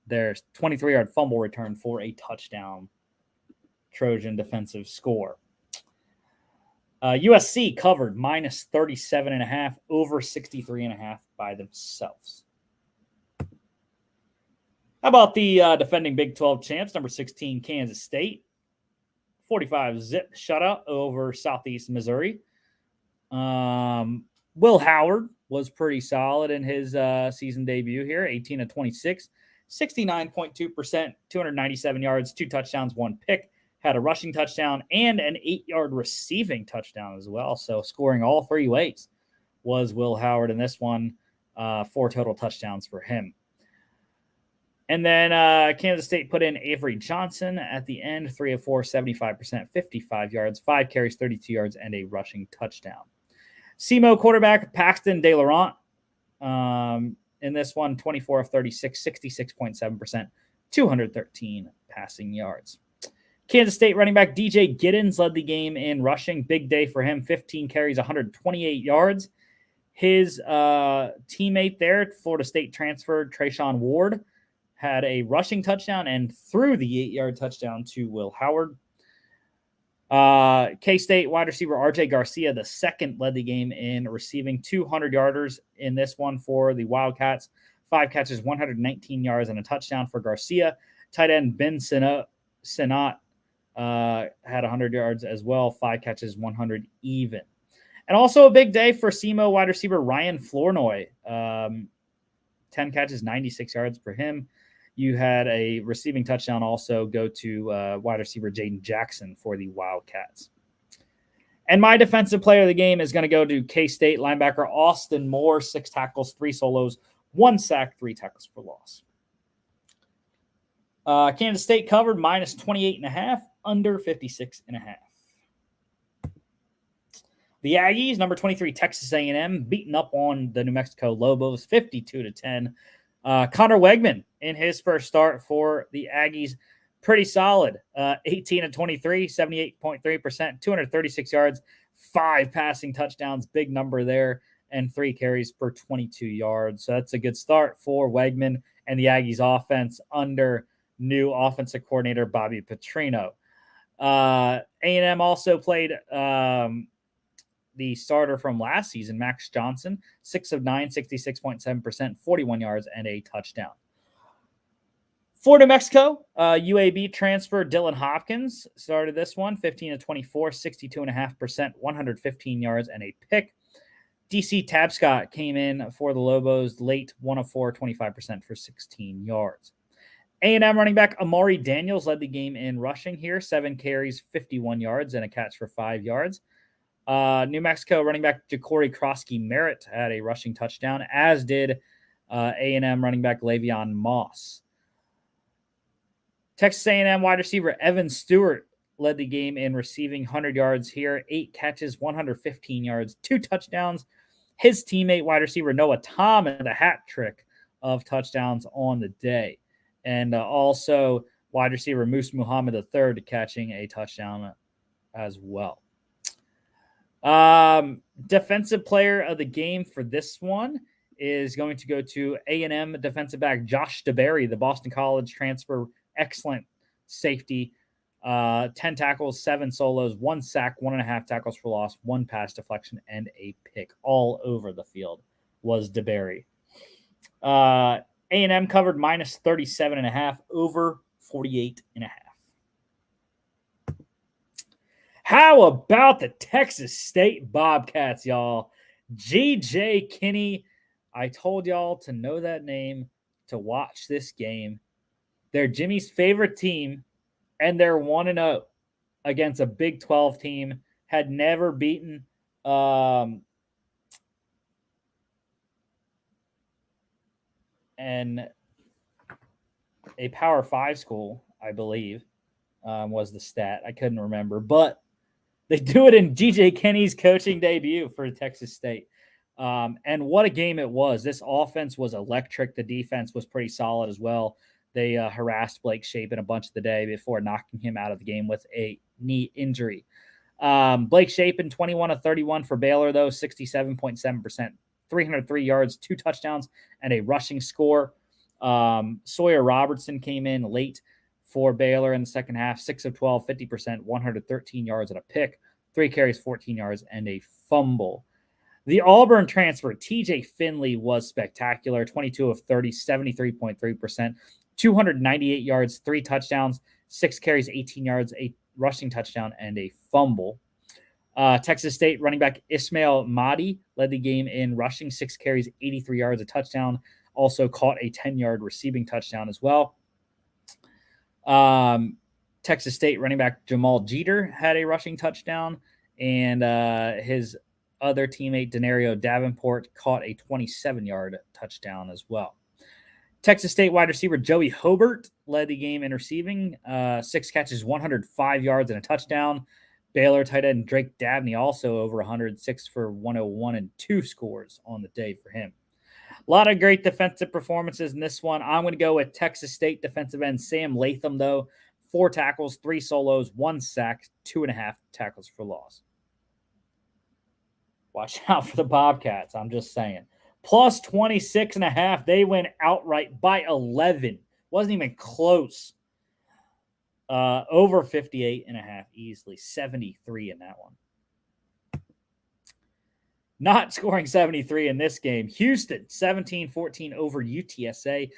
There's 23-yard fumble return for a touchdown. Trojan defensive score. USC covered minus 37.5 over 63.5 by themselves. How about the defending Big 12 champs, number 16, Kansas State? 45-zip shutout over Southeast Missouri. Will Howard was pretty solid in his season debut here, 18 of 26, 69.2%, 297 yards, 2 touchdowns, 1 pick. Had a rushing touchdown and an 8-yard receiving touchdown as well. So scoring all 3 ways was Will Howard in this one. 4 total touchdowns for him. And then Kansas State put in Avery Johnson at the end, 3 of 4, 75%, 55 yards, 5 carries, 32 yards, and a rushing touchdown. SEMO quarterback Paxton De Laurent in this one, 24 of 36, 66.7%, 213 passing yards. Kansas State running back DJ Giddens led the game in rushing. Big day for him, 15 carries, 128 yards. His teammate there, Florida State transfer Trayshawn Ward, had a rushing touchdown and threw the 8-yard touchdown to Will Howard. K-State wide receiver RJ Garcia II led the game in receiving, 200-yarders in this one for the Wildcats. 5 catches, 119 yards, and a touchdown for Garcia. Tight end Ben Sinat had 100 yards as well, 5 catches, 100 even. And also a big day for SEMO wide receiver Ryan Flournoy. 10 catches, 96 yards for him. You had a receiving touchdown also go to wide receiver Jaden Jackson for the Wildcats. And my defensive player of the game is going to go to K-State linebacker Austin Moore, 6 tackles, 3 solos, 1 sack, 3 tackles for loss. Kansas State covered minus 28.5, under 56.5. The Aggies, number 23, Texas A&M, beating up on the New Mexico Lobos, 52-10. Connor Wegman in his first start for the Aggies, pretty solid. 18 of 23, 78.3%, 236 yards, 5 passing touchdowns, big number there, and 3 carries for 22 yards. So that's a good start for Wegman and the Aggies offense under new offensive coordinator Bobby Petrino. A&M also played the starter from last season, Max Johnson, 6 of 9, 66.7%, 41 yards, and a touchdown. For New Mexico, UAB transfer Dylan Hopkins started this one, 15 of 24, 62.5%, 115 yards, and a pick. DC Tabscott came in for the Lobos late, 1 of 4, 25% for 16 yards. A&M running back Amari Daniels led the game in rushing here, 7 carries, 51 yards, and a catch for 5 yards. New Mexico running back Ja'Cory Krosky-Merritt had a rushing touchdown, as did A&M running back Le'Veon Moss. Texas A&M wide receiver Evan Stewart led the game in receiving, 100 yards here, 8 catches, 115 yards, 2 touchdowns. his teammate, wide receiver Noah Thomas, the hat trick of touchdowns on the day. And also wide receiver Moose Muhammad III catching a touchdown as well. Defensive player of the game for this one is going to go to A&M defensive back Josh DeBerry, the Boston College transfer. Excellent safety. 10 tackles, 7 solos, 1 sack, 1.5 tackles for loss, 1 pass deflection, and a pick all over the field was DeBerry. A&M covered minus 37.5 over 48.5. How about the Texas State Bobcats, y'all? G.J. Kinney. I told y'all to know that name, to watch this game. They're Jimmy's favorite team, and they're 1-0 against a Big 12 team. Had never beaten and a Power 5 school, I believe, was the stat. I couldn't remember, but they do it in G.J. Kinney's coaching debut for Texas State. And what a game it was. This offense was electric. The defense was pretty solid as well. They harassed Blake Shapen a bunch of the day before knocking him out of the game with a knee injury. Blake Shapen, 21 of 31 for Baylor, though, 67.7%, 303 yards, 2 touchdowns, and a rushing score. Sawyer Robertson came in late for Baylor in the second half, 6 of 12, 50%, 113 yards and a pick, 3 carries, 14 yards, and a fumble. The Auburn transfer, TJ Finley, was spectacular, 22 of 30, 73.3%, 298 yards, 3 touchdowns, 6 carries, 18 yards, a rushing touchdown, and a fumble. Texas State running back Ismail Mahdi led the game in rushing, 6 carries, 83 yards, a touchdown, also caught a 10-yard receiving touchdown as well. Texas State running back Jamal Jeter had a rushing touchdown, and his other teammate Denario Davenport caught a 27-yard touchdown as well. Texas State wide receiver Joey Hobart led the game in receiving, 6 catches, 105 yards, and a touchdown. Baylor tight end Drake Dabney also over 106 for 101 and 2 scores on the day for him. A lot of great defensive performances in this one. I'm going to go with Texas State defensive end Sam Latham, though. 4 tackles, 3 solos, 1 sack, 2.5 tackles for loss. Watch out for the Bobcats. I'm just saying. Plus 26.5. They went outright by 11. Wasn't even close. Over 58.5 easily. 73 in that one. Not scoring 73 in this game. Houston, 17-14 over UTSA.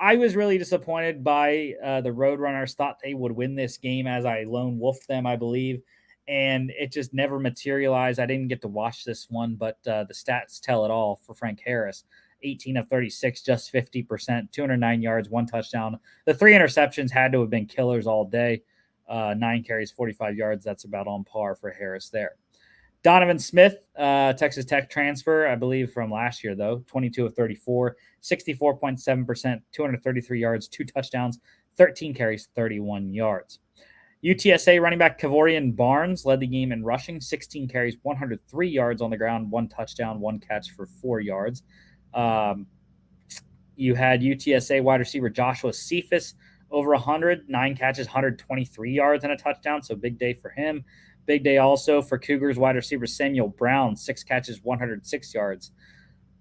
I was really disappointed by the Roadrunners. Thought they would win this game as I lone wolfed them, I believe. And it just never materialized. I didn't get to watch this one, but the stats tell it all for Frank Harris. 18 of 36, just 50%, 209 yards, 1 touchdown. The 3 interceptions had to have been killers all day. 9 carries, 45 yards. That's about on par for Harris there. Donovan Smith, Texas Tech transfer, I believe from last year, though. 22 of 34, 64.7%, 233 yards, 2 touchdowns, 13 carries, 31 yards. UTSA running back Kavorian Barnes led the game in rushing, 16 carries, 103 yards on the ground, 1 touchdown, 1 catch for 4 yards. You had UTSA wide receiver Joshua Cephas over 100, 9 catches, 123 yards and a touchdown, so big day for him. Big day also for Cougars wide receiver Samuel Brown, 6 catches, 106 yards.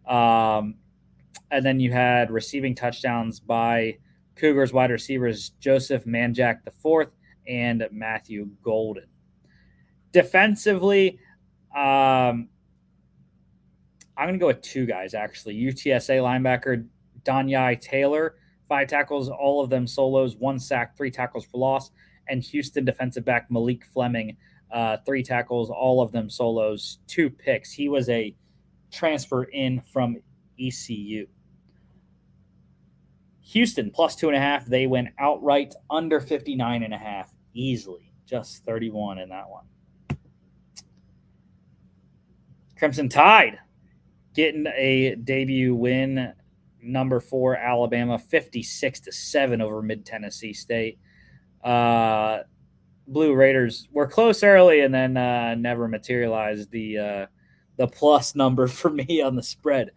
And then you had receiving touchdowns by Cougars wide receivers Joseph Manjack IV and Matthew Golden. Defensively, I'm going to go with 2 guys, actually. UTSA linebacker Danyai Taylor, 5 tackles, all of them solos, 1 sack, 3 tackles for loss. And Houston defensive back Malik Fleming, 3 tackles, all of them solos, 2 picks. He was a transfer in from ECU. Houston plus 2.5. They went outright under 59.5 easily. Just 31 in that one. Crimson Tide getting a debut win. Number 4 Alabama, 56-7 over Mid-Tennessee State. Blue Raiders were close early and then never materialized. The plus number for me on the spread.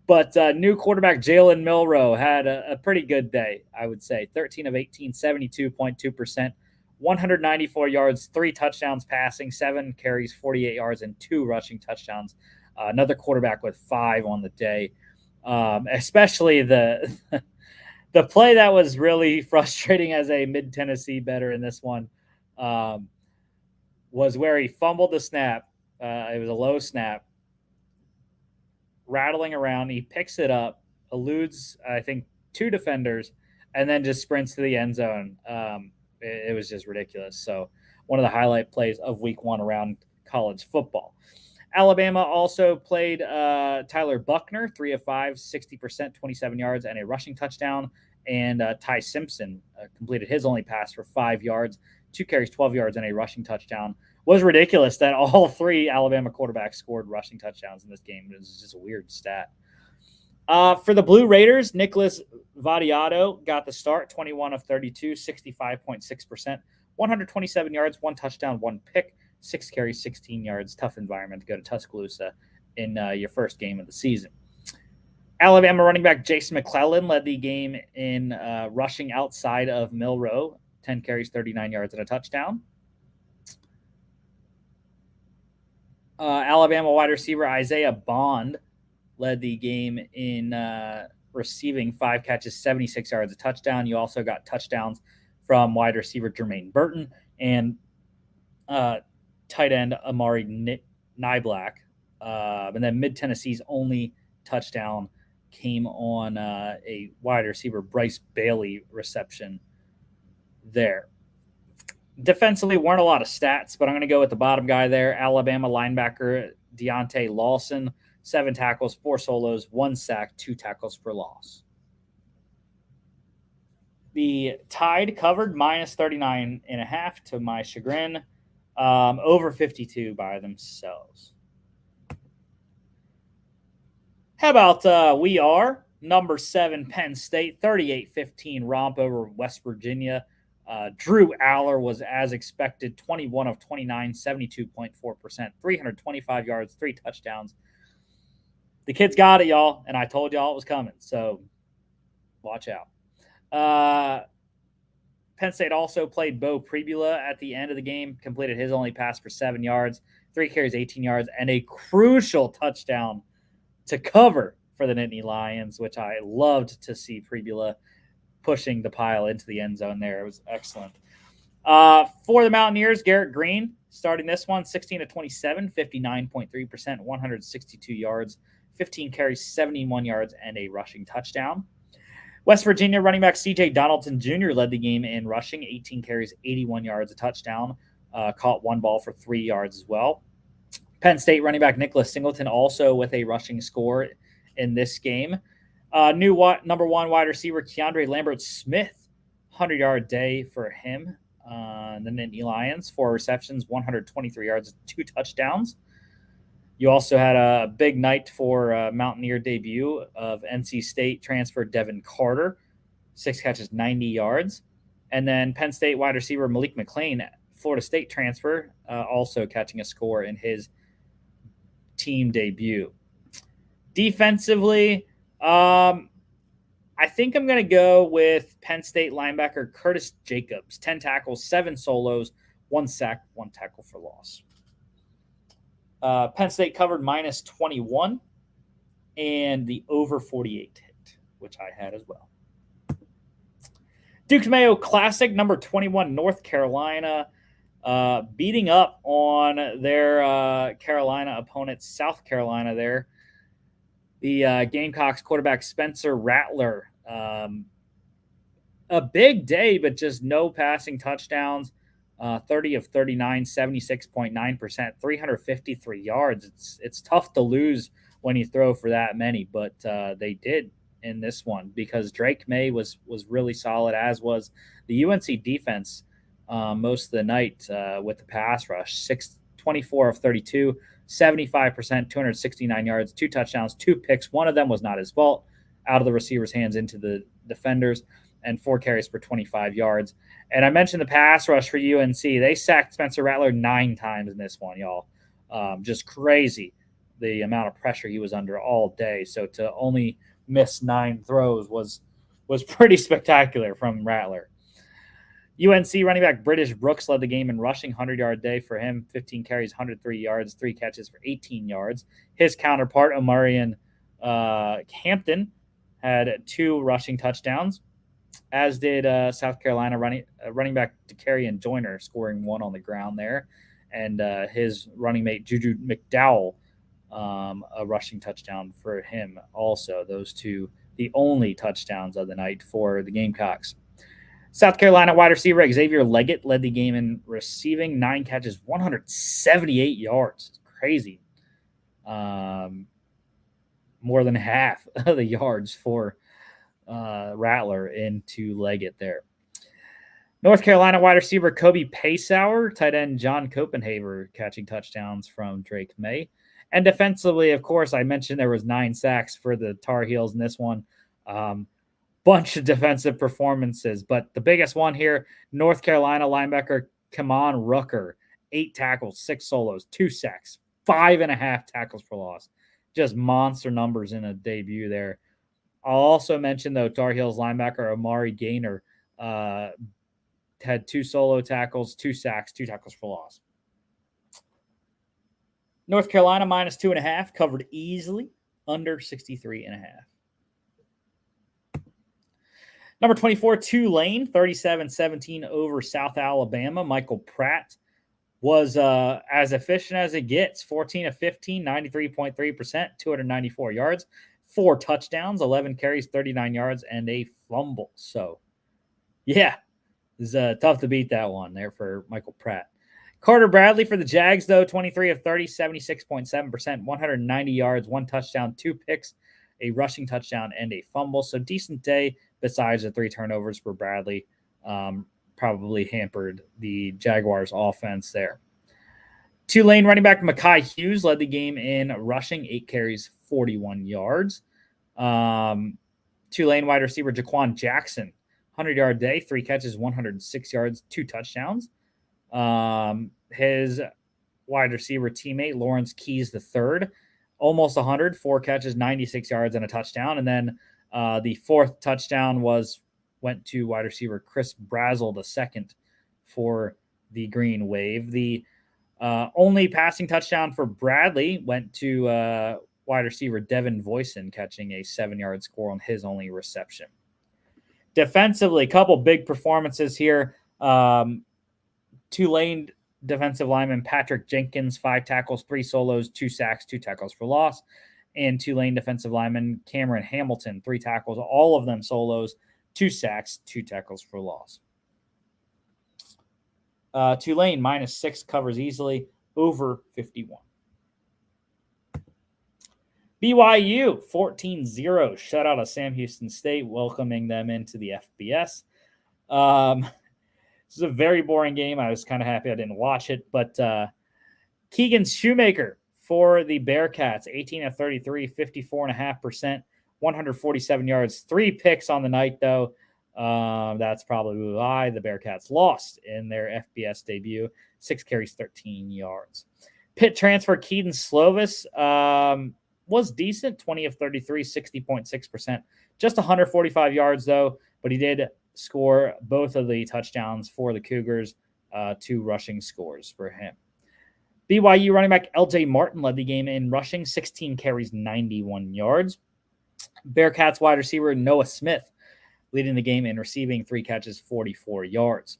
But new quarterback Jalen Milroe had a pretty good day, I would say. 13 of 18, 72.2%, 194 yards, 3 touchdowns passing, 7 carries, 48 yards, and 2 rushing touchdowns. Another quarterback with 5 on the day. Especially the the play that was really frustrating as a mid-Tennessee bettor in this one was where he fumbled the snap. It was a low snap. Rattling around, he picks it up, eludes, I think, 2 defenders, and then just sprints to the end zone. It was just ridiculous. So one of the highlight plays of week 1 around college football. Alabama also played Tyler Buckner, 3 of 5, 60%, 27 yards, and a rushing touchdown. And Ty Simpson completed his only pass for 5 yards, 2 carries, 12 yards, and a rushing touchdown. Was ridiculous that all 3 Alabama quarterbacks scored rushing touchdowns in this game. It was just a weird stat. For the Blue Raiders, Nicholas Vadiato got the start, 21 of 32, 65.6%, 127 yards, 1 touchdown, 1 pick, 6 carries, 16 yards. Tough environment to go to Tuscaloosa in your first game of the season. Alabama running back Jason McClellan led the game in rushing outside of Milroe, 10 carries, 39 yards, and a touchdown. Alabama wide receiver Isaiah Bond led the game in receiving 5 catches, 76 yards, a touchdown. You also got touchdowns from wide receiver Jermaine Burton and tight end Amari Niblack. And then Mid-Tennessee's only touchdown came on a wide receiver Bryce Bailey reception there. Defensively, weren't a lot of stats, but I'm going to go with the bottom guy there. Alabama linebacker Deontay Lawson, 7 tackles, 4 solos, 1 sack, 2 tackles for loss. The Tide covered minus 39.5 to my chagrin, over 52 by themselves. How about we are number 7 Penn State, 38-15 romp over West Virginia. Drew Aller was, as expected, 21 of 29, 72.4%, 325 yards, 3 touchdowns. The kids got it, y'all, and I told y'all it was coming, so watch out. Penn State also played Bo Pribula at the end of the game, completed his only pass for 7 yards, 3 carries, 18 yards, and a crucial touchdown to cover for the Nittany Lions, which I loved to see Pribula pushing the pile into the end zone there. It was excellent. For the Mountaineers, Garrett Green starting this one, 16 of 27, 59.3%, 162 yards, 15 carries, 71 yards, and a rushing touchdown. West Virginia running back C.J. Donaldson Jr. led the game in rushing, 18 carries, 81 yards, a touchdown, caught 1 ball for 3 yards as well. Penn State running back Nicholas Singleton also with a rushing score in this game. New number 1 wide receiver Keandre Lambert-Smith, 100-yard day for him. The Nittany Lions, 4 receptions, 123 yards, 2 touchdowns. You also had a big night for Mountaineer debut of NC State transfer Devin Carter, 6 catches, 90 yards. And then Penn State wide receiver Malik McClain, Florida State transfer, also catching a score in his team debut. Defensively, I think I'm going to go with Penn State linebacker Curtis Jacobs, 10 tackles, 7 solos, 1 sack, 1 tackle for loss. Penn State covered minus 21 and the over 48 hit, which I had as well. Duke's Mayo Classic, number 21, North Carolina, beating up on their Carolina opponent, South Carolina there. The Gamecocks quarterback Spencer Rattler. A big day, but just no passing touchdowns. 30 of 39, 76.9%, 353 yards. It's tough to lose when you throw for that many, but they did in this one because Drake May was really solid, as was the UNC defense most of the night with the pass rush. 24 of 32, 75%, 269 yards, 2 touchdowns, 2 picks. One of them was not his fault, out of the receiver's hands into the defenders, and 4 carries for 25 yards. And I mentioned the pass rush for UNC. They sacked Spencer Rattler 9 times in this one, y'all. Just crazy. the amount of pressure he was under all day. So to only miss 9 throws was pretty spectacular from Rattler. UNC running back British Brooks led the game in rushing, 100-yard day for him, 15 carries, 103 yards, 3 catches for 18 yards. His counterpart, Omarion Hampton, had 2 rushing touchdowns, as did South Carolina running back Dakarian Joyner, scoring 1 on the ground there, and his running mate Juju McDowell, a rushing touchdown for him also. Those 2, the only touchdowns of the night for the Gamecocks. South Carolina wide receiver Xavier Leggett led the game in receiving, 9 catches, 178 yards. It's crazy. More than half of the yards for Rattler into Leggett there. North Carolina wide receiver Kobe Paysauer, tight end John Copenhaver catching touchdowns from Drake May. And defensively, of course, I mentioned there was 9 sacks for the Tar Heels in this one. Bunch of defensive performances, but the biggest one here, North Carolina linebacker Kaman Rucker, 8 tackles, 6 solos, 2 sacks, 5.5 tackles for loss. Just monster numbers in a debut there. I'll also mention, though, Tar Heels linebacker Amari Gaynor had 2 solo tackles, 2 sacks, 2 tackles for loss. North Carolina minus 2.5, covered easily, under 63.5. Number 24, Tulane, 37-17 over South Alabama. Michael Pratt was as efficient as it gets, 14 of 15, 93.3%, 294 yards, 4 touchdowns, 11 carries, 39 yards, and a fumble. So, yeah, it's tough to beat that one there for Michael Pratt. Carter Bradley for the Jags, though, 23 of 30, 76.7%, 190 yards, 1 touchdown, 2 picks, a rushing touchdown, and a fumble. So decent day besides the 3 turnovers for Bradley. Probably hampered the Jaguars' offense there. Tulane running back Mekhi Hughes led the game in rushing, 8 carries, 41 yards. Tulane wide receiver Jaquan Jackson, 100-yard day, 3 catches, 106 yards, 2 touchdowns. His wide receiver teammate Lawrence Keys III, almost 100, 4 catches, 96 yards, and a touchdown. And then the 4th touchdown went to wide receiver Chris Brazel II for the Green Wave. The only passing touchdown for Bradley went to wide receiver Devin Voisin, catching a 7-yard score on his only reception. Defensively, a couple big performances here. Tulane defensive lineman Patrick Jenkins, 5 tackles, 3 solos, 2 sacks, 2 tackles for loss. And Tulane defensive lineman Cameron Hamilton, 3 tackles, all of them solos, 2 sacks, 2 tackles for loss. Tulane minus 6 covers easily, over 51. BYU 14-0 shutout of Sam Houston State, welcoming them into the FBS. This is a very boring game. I was kind of happy I didn't watch it, but Keegan Shoemaker for the Bearcats, 18 of 33, 54.5%, 147 yards, 3 picks on the night, though. That's probably why the Bearcats lost in their FBS debut. 6 carries, 13 yards. Pitt transfer Keaton Slovis was decent, 20 of 33, 60.6%. Just 145 yards, though, but he did score both of the touchdowns for the Cougars, 2 rushing scores for him. BYU running back LJ Martin led the game in rushing, 16 carries, 91 yards. Bearcats wide receiver Noah Smith leading the game in receiving, 3 catches, 44 yards.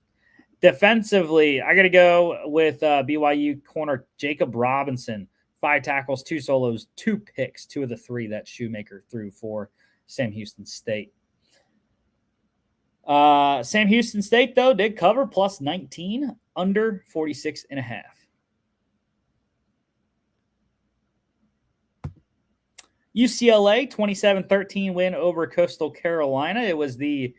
Defensively, I got to go with BYU corner Jacob Robinson, 5 tackles, 2 solos, 2 picks, 2 of the 3 that Shoemaker threw for Sam Houston State. Sam Houston State, though, did cover plus 19, under 46.5. UCLA 27-13 win over Coastal Carolina. It was the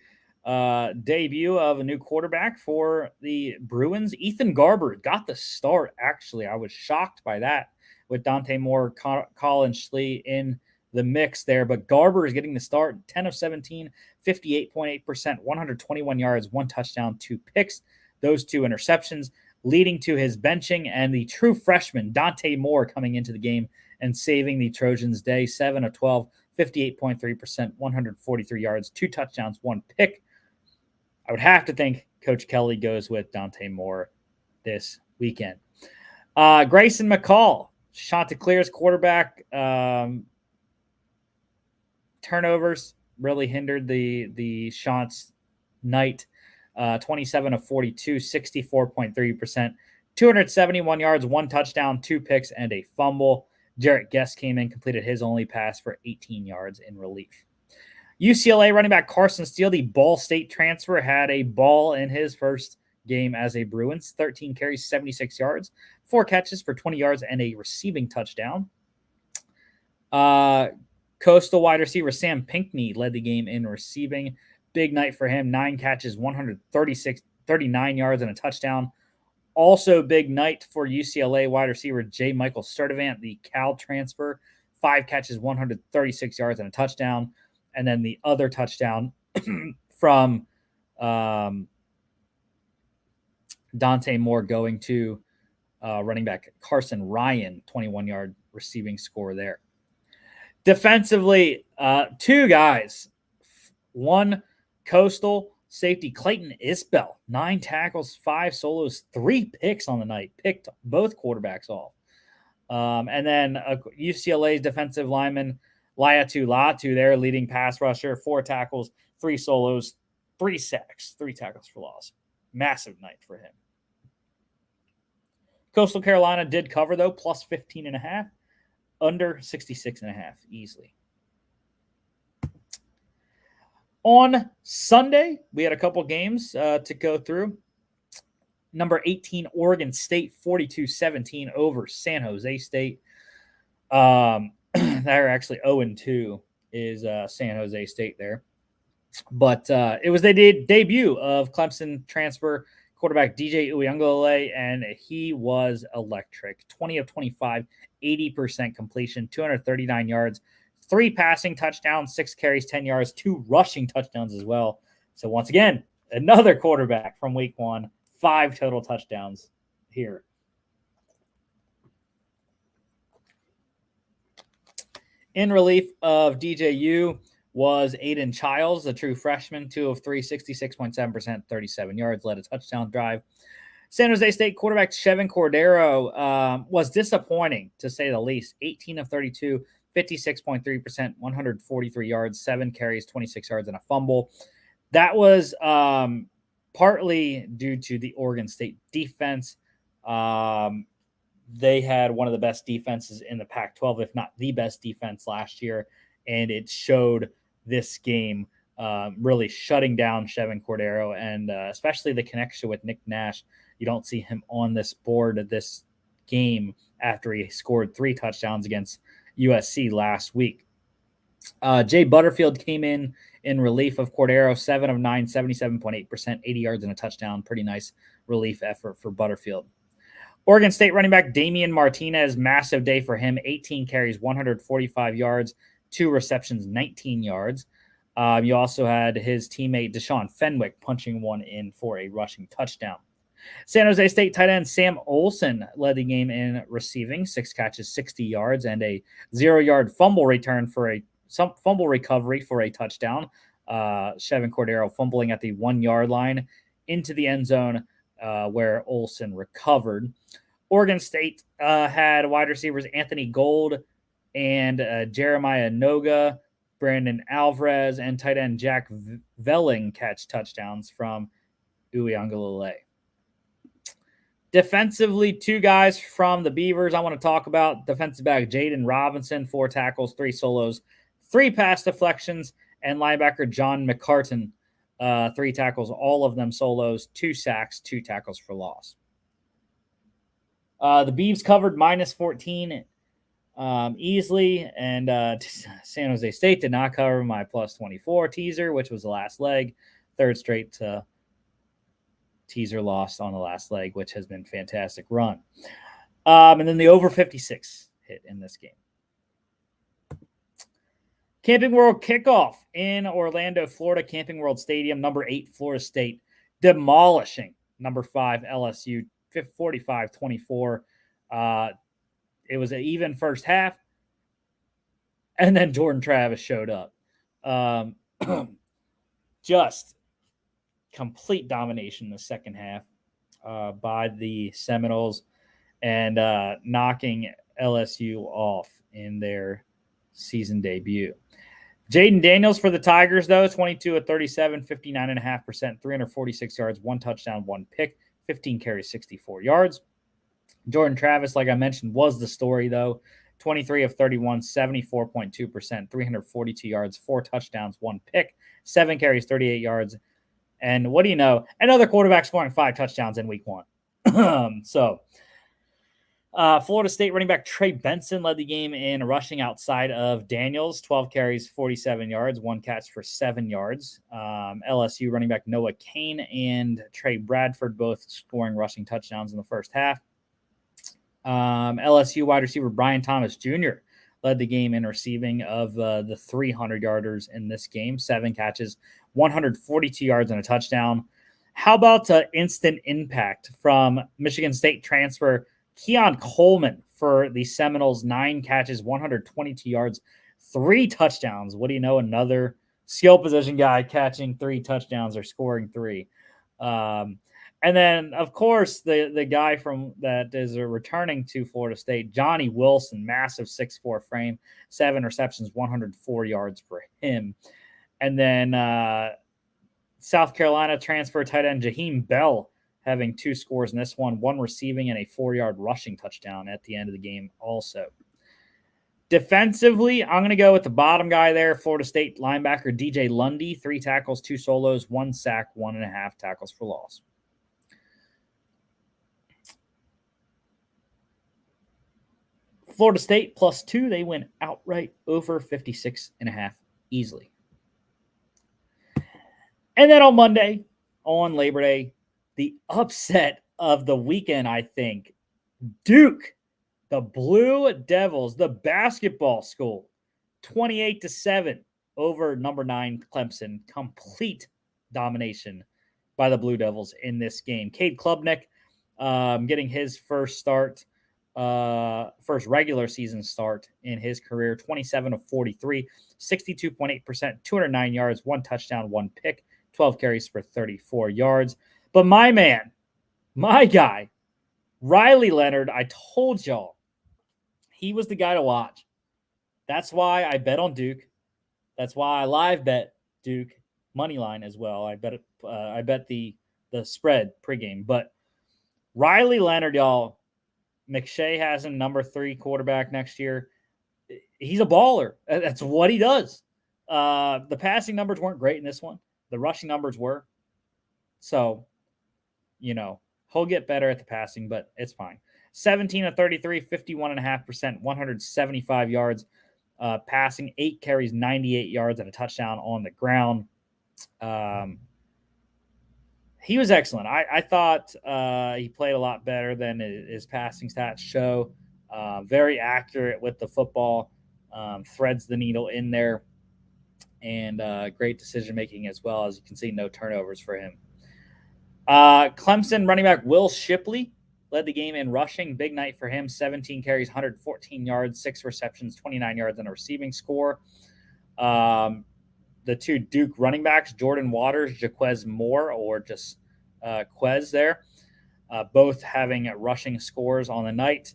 debut of a new quarterback for the Bruins. Ethan Garber got the start, actually. I was shocked by that with Dante Moore, Colin Schlee in the mix there. But Garber is getting the start, 10 of 17, 58.8%, 121 yards, 1 touchdown, 2 picks, those 2 interceptions, leading to his benching and the true freshman, Dante Moore, coming into the game and saving the Trojans day. 7 of 12, 58.3%, 143 yards, 2 touchdowns, 1 pick. I would have to think Coach Kelly goes with Dante Moore this weekend. Grayson McCall, Chanticleer's quarterback. Turnovers really hindered the Chants night. 27 of 42, 64.3%, 271 yards, 1 touchdown, 2 picks, and a fumble. Jarrett Guest came in, completed his only pass for 18 yards in relief. UCLA running back Carson Steele, the Ball State transfer, had a ball in his first game as a Bruins. 13 carries, 76 yards, 4 catches for 20 yards, and a receiving touchdown. Coastal wide receiver Sam Pinckney led the game in receiving. Big night for him. 9 catches, 39 yards, and a touchdown. Also big night for UCLA wide receiver J. Michael Sturdivant, the Cal transfer. 5 catches, 136 yards, and a touchdown. And then the other touchdown from Dante Moore going to running back Carson Ryan, 21-yard receiving score there. Defensively, 2 guys. 1 Coastal safety Clayton Isbell, 9 tackles, 5 solos, 3 picks on the night. Picked both quarterbacks off. And then UCLA's defensive lineman Laiatu Latu, their leading pass rusher, 4 tackles, 3 solos, 3 sacks, 3 tackles for loss. Massive night for him. Coastal Carolina did cover, though, plus 15.5, under 66.5 easily. On Sunday, we had a couple games to go through. Number 18, Oregon State, 42-17 over San Jose State. They're actually 0-2 is San Jose State there. But it was the debut of Clemson transfer quarterback DJ Uiagalelei, and he was electric. 20 of 25, 80% completion, 239 yards, 3 passing touchdowns, 6 carries, 10 yards, 2 rushing touchdowns as well. So once again, another quarterback from week 1, 5 total touchdowns here. In relief of DJU was Aiden Childs, a true freshman, 2 of 3, 66.7%, 37 yards, led a touchdown drive. San Jose State quarterback Chevin Cordero was disappointing, to say the least. 18 of 32, 56.3%, 143 yards, 7 carries, 26 yards, and a fumble. That was partly due to the Oregon State defense. They had one of the best defenses in the Pac-12, if not the best defense last year, and it showed this game, really shutting down Chevin Cordero, and especially the connection with Nick Nash. You don't see him on this board of this game after he scored 3 touchdowns against USC last week. Jay Butterfield came in relief of Cordero, 7 of 9, 77.8%, 80 yards and a touchdown. Pretty nice relief effort for Butterfield. Oregon State running back Damian Martinez, massive day for him. 18 carries, 145 yards, 2 receptions, 19 yards. You also had his teammate Deshaun Fenwick punching one in for a rushing touchdown. San Jose State tight end Sam Olsen led the game in receiving, 6 catches, 60 yards, and a 0-yard fumble return for some fumble recovery for a touchdown. Chevin Cordero fumbling at the 1-yard line into the end zone, where Olsen recovered. Oregon State had wide receivers Anthony Gold and Jeremiah Noga, Brandon Alvarez, and tight end Jack Velling catch touchdowns from Uiagalelei. Defensively, 2 guys from the Beavers I want to talk about. Defensive back Jaden Robinson, 4 tackles, 3 solos, 3 pass deflections, and linebacker John McCartan, 3 tackles, all of them solos, 2 sacks, 2 tackles for loss. The Beavs covered minus 14 easily, and San Jose State did not cover my plus 24 teaser, which was the last leg. 3rd straight teaser loss on the last leg, which has been fantastic run. And then the over 56 hit in this game. Camping World kickoff in Orlando, Florida. Camping World Stadium, number 8, Florida State, demolishing number 5, LSU, 45-24. It was an even first half. And then Jordan Travis showed up. Just complete domination in the second half by the Seminoles and knocking LSU off in their season debut. Jaden Daniels for the Tigers, though, 22 of 37, 59.5%, 346 yards, 1 touchdown, 1 pick, 15 carries, 64 yards. Jordan Travis, like I mentioned, was the story, though. 23 of 31, 74.2%, 342 yards, 4 touchdowns, 1 pick, 7 carries, 38 yards. And what do you know? Another quarterback scoring 5 touchdowns in week 1. Florida State running back Trey Benson led the game in rushing outside of Daniels, 12 carries, 47 yards, 1 catch for 7 yards. LSU running back Noah Kane and Trey Bradford both scoring rushing touchdowns in the first half. LSU wide receiver Brian Thomas Jr. led the game in receiving of the 300-yarders in this game, 7 catches, 142 yards and a touchdown. How about instant impact from Michigan State transfer Keon Coleman for the Seminoles, 9 catches, 122 yards, 3 touchdowns. What do you know? Another skill position guy catching 3 touchdowns or scoring 3. And then, of course, the guy from that is returning to Florida State, Johnny Wilson, massive 6'4" frame, 7 receptions, 104 yards for him. And then South Carolina transfer tight end Jaheim Bell having 2 scores in this one, 1 receiving and a 4-yard rushing touchdown at the end of the game also. Defensively, I'm going to go with the bottom guy there, Florida State linebacker DJ Lundy, 3 tackles, 2 solos, 1 sack, 1.5 tackles for loss. Florida State +2, they win outright over 56.5 easily. And then on Monday, on Labor Day, the upset of the weekend, I think, Duke, the Blue Devils, the basketball school, 28-7 over number 9 Clemson. Complete domination by the Blue Devils in this game. Cade Klubnik getting his first regular season start in his career, 27 of 43, 62.8%, 209 yards, 1 touchdown, 1 pick, 12 carries for 34 yards. But my man, my guy, Riley Leonard, I told y'all, he was the guy to watch. That's why I bet on Duke. That's why I live bet Duke money line as well. I bet the spread pregame. But Riley Leonard, y'all, McShay has him number 3 quarterback next year. He's a baller. That's what he does. The passing numbers weren't great in this one. The rushing numbers were. So, he'll get better at the passing, but it's fine. 17 of 33, 51.5%, 175 yards. Passing, 8 carries, 98 yards, and a touchdown on the ground. He was excellent. I thought he played a lot better than his passing stats show. Very accurate with the football. Threads the needle in there. And great decision-making as well. As you can see, no turnovers for him. Clemson running back Will Shipley led the game in rushing. Big night for him. 17 carries, 114 yards, 6 receptions, 29 yards, and a receiving score. The 2 Duke running backs, Jordan Waters, Jaquez Moore, or just Quez there, both having rushing scores on the night.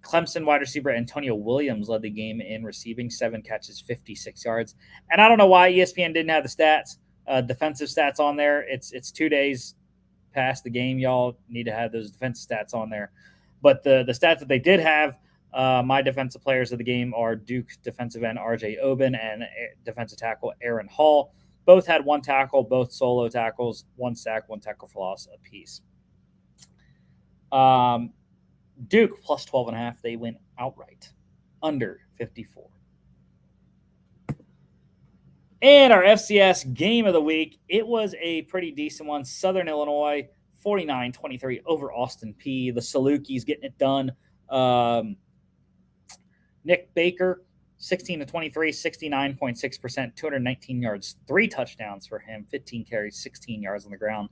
Clemson wide receiver Antonio Williams led the game in receiving, 7 catches, 56 yards. And I don't know why ESPN didn't have the stats, defensive stats on there. It's 2 days past the game. Y'all need to have those defensive stats on there. But the stats that they did have, my defensive players of the game are Duke defensive end R.J. Oben and defensive tackle Aaron Hall. Both had 1 tackle, both solo tackles, 1 sack, 1 tackle for loss apiece. Duke plus 12.5, they win outright, under 54. And our FCS game of the week, it was a pretty decent one. Southern Illinois, 49-23 over Austin Peay. The Salukis getting it done. Nick Baker, 16-23, 69.6%, 219 yards, 3 touchdowns for him, 15 carries, 16 yards on the ground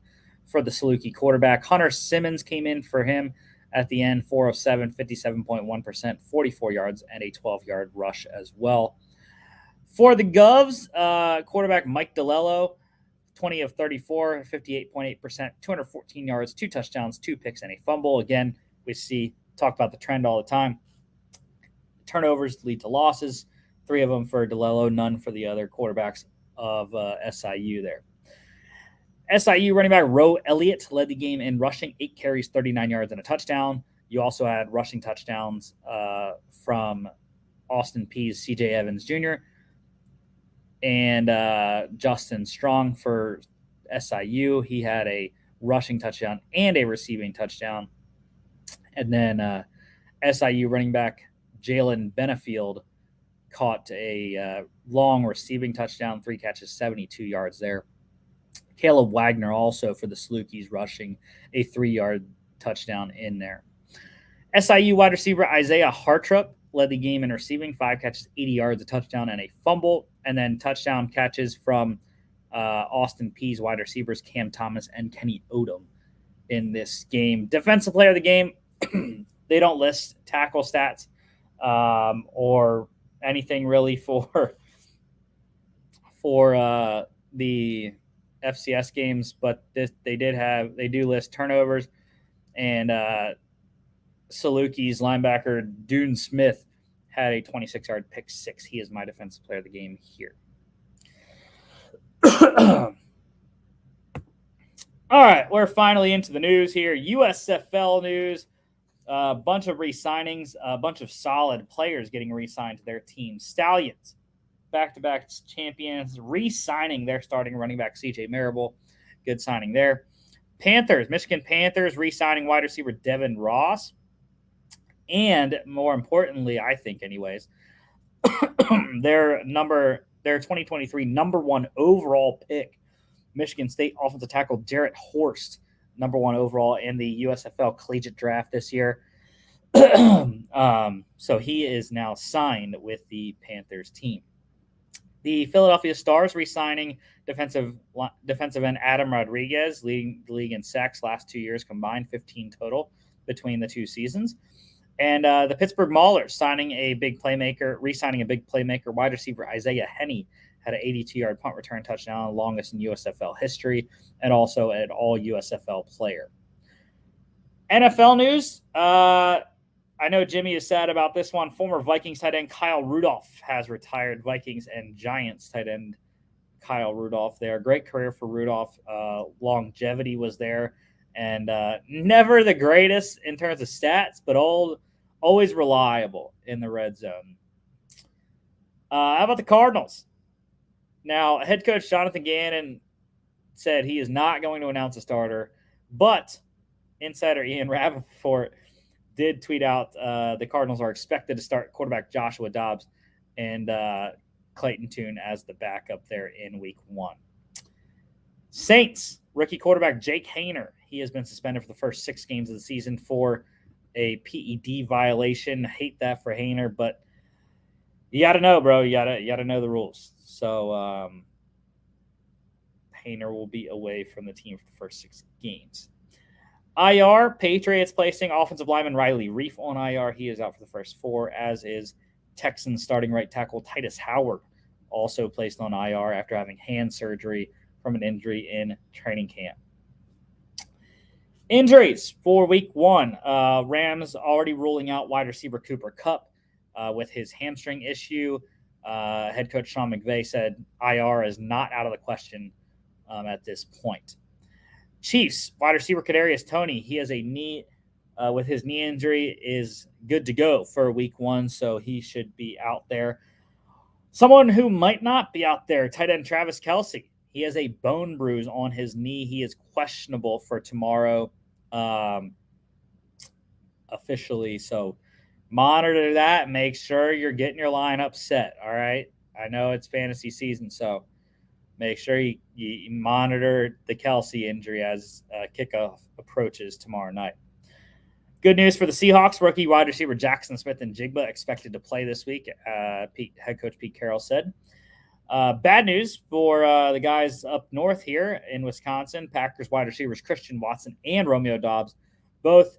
for the Saluki quarterback. Hunter Simmons came in for him at the end, 4 of 7, 57.1%, 44 yards, and a 12-yard rush as well. For the Govs, quarterback Mike DeLello, 20 of 34, 58.8%, 214 yards, 2 touchdowns, 2 picks, and a fumble. Again, we talk about the trend all the time. Turnovers lead to losses, 3 of them for DeLello, none for the other quarterbacks of SIU there. SIU running back Roe Elliott led the game in rushing, 8 carries, 39 yards, and a touchdown. You also had rushing touchdowns from Austin Peay's C.J. Evans Jr. and Justin Strong for SIU. He had a rushing touchdown and a receiving touchdown. And then SIU running back Jalen Benefield caught a long receiving touchdown, 3 catches, 72 yards there. Caleb Wagner also for the Salukis rushing a 3-yard touchdown in there. SIU wide receiver Isaiah Hartrup led the game in receiving, 5 catches, 80 yards, a touchdown, and a fumble. And then touchdown catches from Austin Peay's wide receivers Cam Thomas and Kenny Odom in this game. Defensive player of the game, they don't list tackle stats or anything really for the FCS games, but they do list turnovers, and Salukis linebacker Dune Smith had a 26-yard pick six. He is my defensive player of the game here. All right, we're finally into the news here. USFL news. A bunch of re-signings, a bunch of solid players getting re-signed to their team. Stallions, back-to-back champions, re-signing their starting running back CJ Marable. Good signing there. Panthers, Michigan Panthers, re-signing wide receiver Devin Ross. And more importantly, I think anyways, their 2023 number 1 overall pick, Michigan State offensive tackle Jarrett Horst, number 1 overall in the USFL collegiate draft this year. So he is now signed with the Panthers team. The Philadelphia Stars re-signing defensive end Adam Rodriguez, leading the league in sacks last 2 years combined, 15 total between the 2 seasons. And the Pittsburgh Maulers re-signing a big playmaker, wide receiver Isaiah Henney, had an 82-yard punt return touchdown, longest in USFL history, and also an all-USFL player. NFL news. I know Jimmy is sad about this one. Former Vikings tight end Kyle Rudolph has retired. Vikings and Giants tight end Kyle Rudolph there. Great career for Rudolph. Longevity was there. And never the greatest in terms of stats, but always reliable in the red zone. How about the Cardinals? Now, head coach Jonathan Gannon said he is not going to announce a starter, but insider Ian Rappaport did tweet out the Cardinals are expected to start quarterback Joshua Dobbs and Clayton Tune as the backup there in week 1. Saints, rookie quarterback Jake Haener. He has been suspended for the first 6 games of the season for a PED violation. Hate that for Haener, but you got to know, bro. You got to know the rules. So Haener will be away from the team for the first 6 games. IR, Patriots placing offensive lineman Riley Reif on IR. He is out for the first 4, as is Texans starting right tackle Titus Howard, also placed on IR after having hand surgery from an injury in training camp. Injuries for week 1. Rams already ruling out wide receiver Cooper Kupp with his hamstring issue. Head coach Sean McVay said IR is not out of the question at this point. Chiefs, wide receiver Kadarius Toney. He has a knee with his knee injury, is good to go for week 1, so he should be out there. Someone who might not be out there, tight end Travis Kelce. He has a bone bruise on his knee. He is questionable for tomorrow officially, so monitor that. Make sure you're getting your lineup set, all right? I know it's fantasy season, so make sure you monitor the Kelce injury as kickoff approaches tomorrow night. Good news for the Seahawks. Rookie wide receiver Jackson Smith-Njigba expected to play this week, head coach Pete Carroll said. Bad news for the guys up north here in Wisconsin. Packers wide receivers Christian Watson and Romeo Doubs both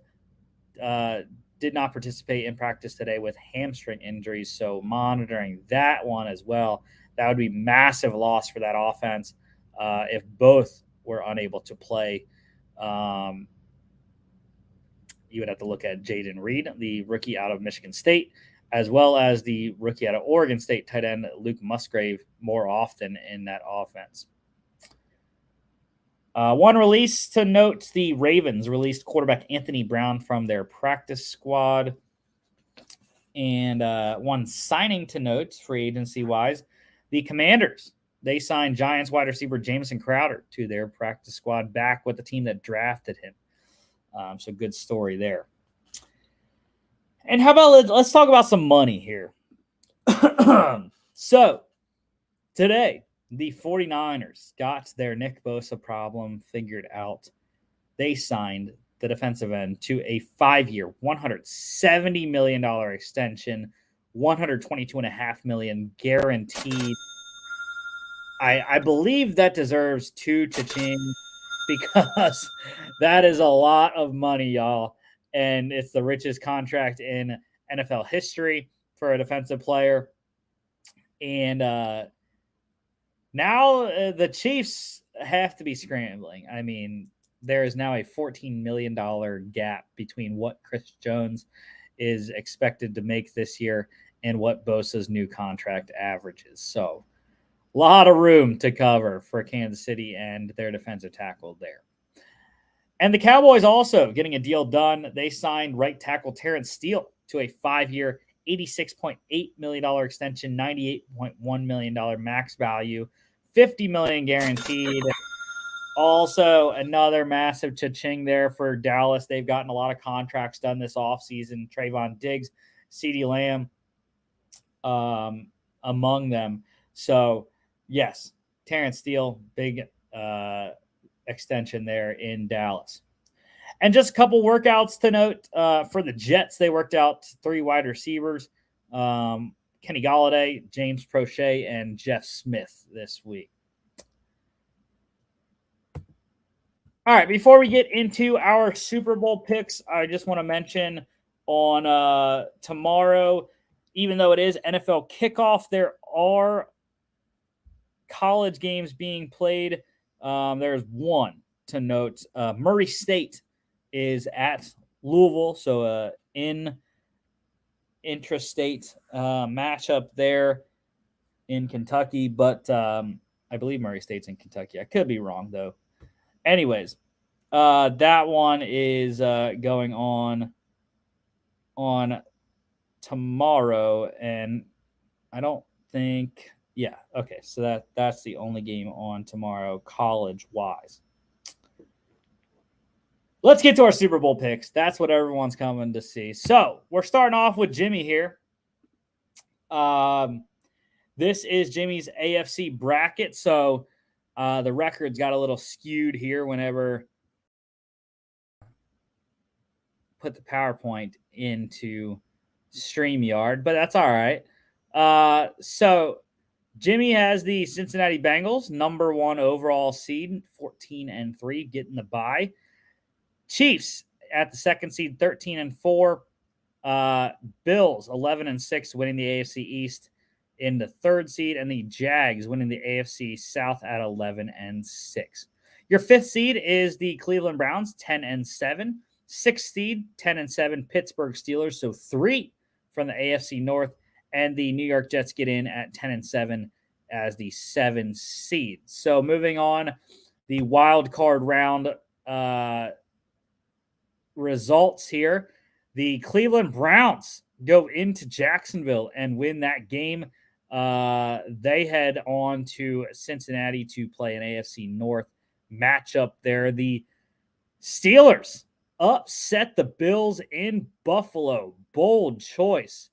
did not participate in practice today with hamstring injuries, so monitoring that one as well. That would be massive loss for that offense if both were unable to play. You would have to look at Jaden Reed, the rookie out of Michigan State, as well as the rookie out of Oregon State tight end Luke Musgrave more often in that offense. One release to note, the Ravens released quarterback Anthony Brown from their practice squad. And one signing to note, free agency-wise, the Commanders. They signed Giants wide receiver Jamison Crowder to their practice squad, back with the team that drafted him. So good story there. And how about let's talk about some money here. So today, the 49ers got their Nick Bosa problem figured out. They signed the defensive end to a 5-year, $170 million extension, $122.5 million guaranteed. I believe that deserves 2 cha-ching, because that is a lot of money, y'all. And it's the richest contract in NFL history for a defensive player. And now the Chiefs have to be scrambling. I mean, there is now a $14 million gap between what Chris Jones is expected to make this year and what Bosa's new contract averages. So a lot of room to cover for Kansas City and their defensive tackle there. And the Cowboys also getting a deal done. They signed right tackle Terrence Steele to a 5-year, $86.8 million extension, $98.1 million max value, $50 million guaranteed. Also, another massive cha-ching there for Dallas. They've gotten a lot of contracts done this offseason. Trayvon Diggs, CeeDee Lamb among them. So, yes, Terrence Steele, big extension there in Dallas. And just a couple workouts to note for the Jets. They worked out 3 wide receivers, Kenny Golladay, James Prochet, and Jeff Smith this week. All right, before we get into our Super Bowl picks, I just want to mention on tomorrow, even though it is NFL kickoff, there are college games being played. There's one to note. Murray State is at Louisville, so intrastate matchup there in Kentucky, but I believe Murray State's in Kentucky. I could be wrong, though. Anyways, that one is going on tomorrow, and I don't think – yeah, okay, so that's the only game on tomorrow college-wise. Let's get to our Super Bowl picks. That's what everyone's coming to see. So we're starting off with Jimmy here. This is Jimmy's AFC bracket, so the records got a little skewed here whenever put the PowerPoint into StreamYard, but that's all right. So Jimmy has the Cincinnati Bengals, number 1 overall seed, 14-3, getting the bye. Chiefs at the 2nd seed, 13-4. Bills, 11-6, winning the AFC East in the 3rd seed, and the Jags winning the AFC South at 11-6. Your 5th seed is the Cleveland Browns, 10-7. 6th seed, 10-7, Pittsburgh Steelers, so 3 from the AFC North, and the New York Jets get in at 10-7 as the 7th seed. So moving on, the wild card round results here. The Cleveland Browns go into Jacksonville and win that game. They head on to Cincinnati to play an AFC North matchup there. The Steelers upset the Bills in Buffalo. Bold choice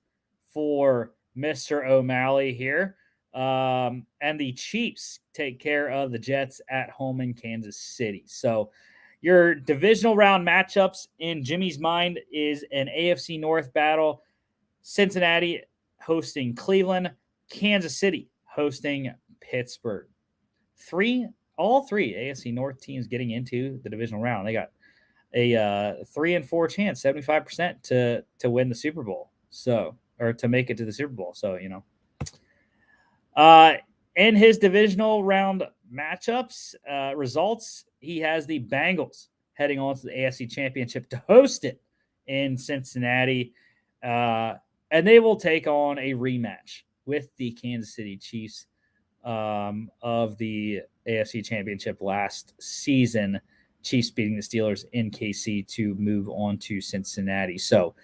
for Mr. O'Malley here. And the Chiefs take care of the Jets at home in Kansas City. So your divisional round matchups in Jimmy's mind is an AFC North battle. Cincinnati hosting Cleveland. Kansas City hosting Pittsburgh. All three AFC North teams getting into the divisional round. They got a 3-4 chance, 75% to win the Super Bowl. So, or to make it to the Super Bowl. So, In his divisional round matchups results, he has the Bengals heading on to the AFC Championship to host it in Cincinnati. And they will take on a rematch with the Kansas City Chiefs of the AFC Championship last season. Chiefs beating the Steelers in KC to move on to Cincinnati. So,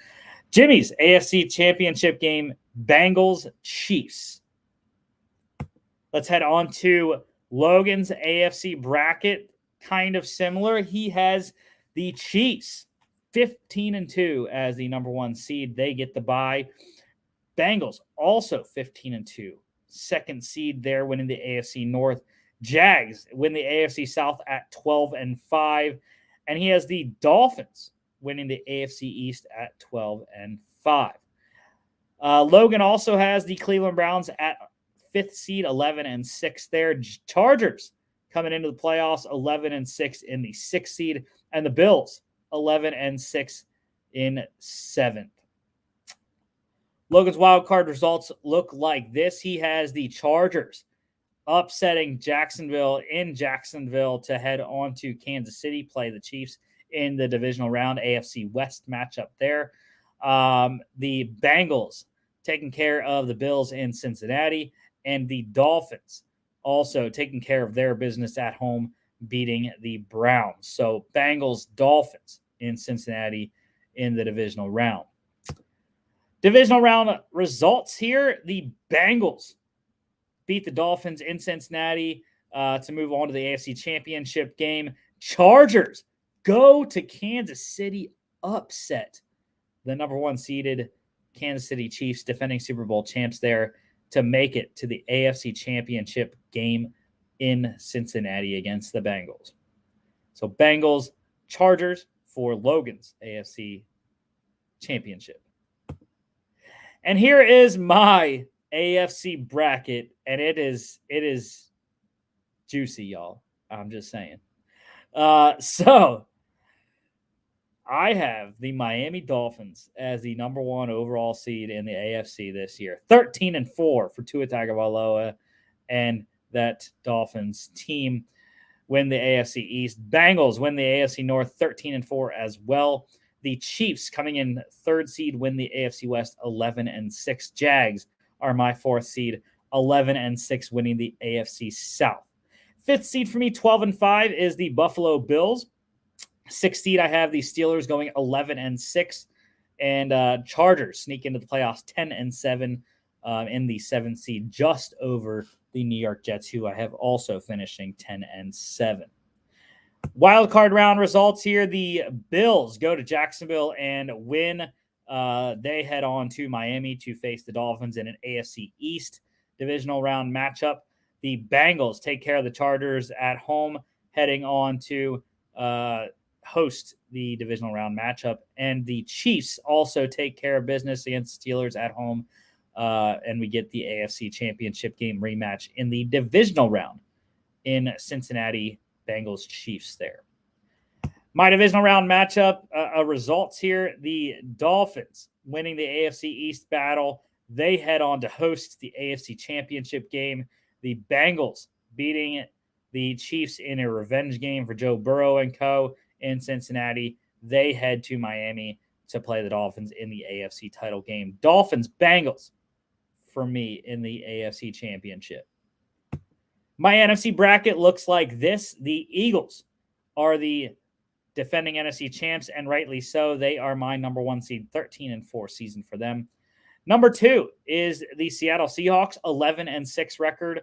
Jimmy's AFC Championship game, Bengals Chiefs. Let's head on to Logan's AFC bracket. Kind of similar. He has the Chiefs 15-2 as the number one seed. They get the bye. Bengals also 15-2. Second seed there, winning the AFC North. Jags win the AFC South at 12-5. And he has the Dolphins winning the AFC East at 12-5. Logan also has the Cleveland Browns at 5th seed, 11-6 there. Chargers coming into the playoffs, 11-6 in the 6th seed. And the Bills, 11-6 in 7th. Logan's wild card results look like this. He has the Chargers upsetting Jacksonville in Jacksonville to head on to Kansas City, play the Chiefs in the divisional round, AFC West matchup there. The Bengals taking care of the Bills in Cincinnati, and the Dolphins also taking care of their business at home, beating the Browns. So Bengals, Dolphins in Cincinnati in the divisional round. Divisional round results here. The Bengals beat the Dolphins in Cincinnati to move on to the AFC Championship game. Chargers go to Kansas City, upset the number one seeded Kansas City Chiefs, defending Super Bowl champs there, to make it to the AFC Championship game in Cincinnati against the Bengals. So Bengals, Chargers for Logan's AFC Championship. And here is my AFC bracket, and it is juicy, y'all. I'm just saying. So I have the Miami Dolphins as the number one overall seed in the AFC this year. 13-4 for Tua Tagovailoa and that Dolphins team win the AFC East. Bengals win the AFC North 13-4 as well. The Chiefs coming in third seed win the AFC West 11-6. Jags are my fourth seed, 11-6, winning the AFC South. Fifth seed for me, 12-5, is the Buffalo Bills. Sixth seed, I have the Steelers going 11-6, and Chargers sneak into the playoffs 10-7 in the seventh seed, just over the New York Jets, who I have also finishing 10-7. Wild card round results here. The Bills go to Jacksonville and win. They head on to Miami to face the Dolphins in an AFC East divisional round matchup. The Bengals take care of the Chargers at home, heading on to host the divisional round matchup. And the Chiefs also take care of business against Steelers at home. And we get the AFC Championship game rematch in the divisional round in Cincinnati. Bengals Chiefs there. My divisional round matchup results here. The Dolphins winning the AFC East battle. They head on to host the AFC Championship game. The Bengals beating the Chiefs in a revenge game for Joe Burrow and co. in Cincinnati. They head to Miami to play the Dolphins in the AFC title game. Dolphins, Bengals for me in the AFC Championship. My NFC bracket looks like this. The Eagles are the defending NFC champs, and rightly so. They are my number one seed, 13-4 season for them. Number two is the Seattle Seahawks, 11-6 record,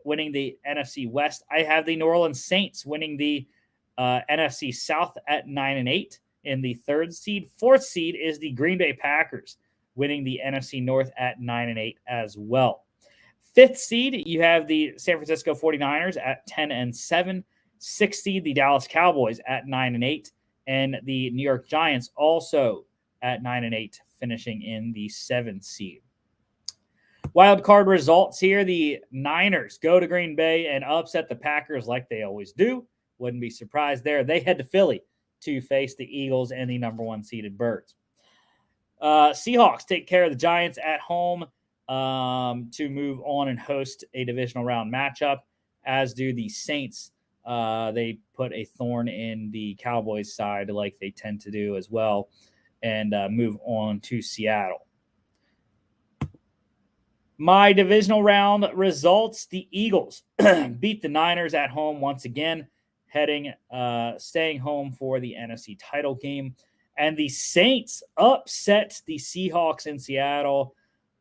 winning the NFC West. I have the New Orleans Saints winning the NFC South at 9-8 in the third seed. Fourth seed is the Green Bay Packers, winning the NFC North at 9-8 as well. Fifth seed, you have the San Francisco 49ers at 10-7. Sixth seed, the Dallas Cowboys at 9-8. And the New York Giants also at 9-8, finishing in the seventh seed. Wild card results here. The Niners go to Green Bay and upset the Packers like they always do. Wouldn't be surprised there. They head to Philly to face the Eagles and the number one seeded Birds. Seahawks take care of the Giants at home. to move on and host a divisional round matchup, as do the Saints. They put a thorn in the Cowboys' side like they tend to do as well, and move on to Seattle. My divisional round results: the Eagles beat the Niners at home once again, staying home for the NFC title game. And the Saints upset the Seahawks in Seattle,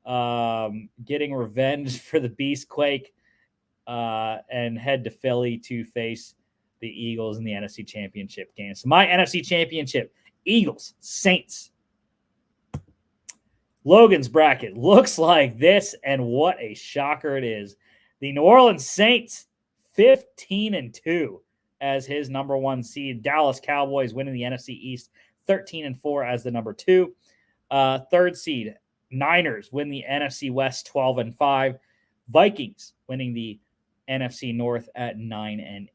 getting revenge for the Beastquake, and head to Philly to face the Eagles in the NFC Championship game. So my NFC Championship: Eagles, Saints. Logan's bracket looks like this, and what a shocker it is. The New Orleans Saints, 15-2 as his number 1 seed. Dallas Cowboys winning the NFC East, 13-4 as the number 2. Third seed, Niners win the NFC West, 12-5. Vikings winning the NFC North at 9-8.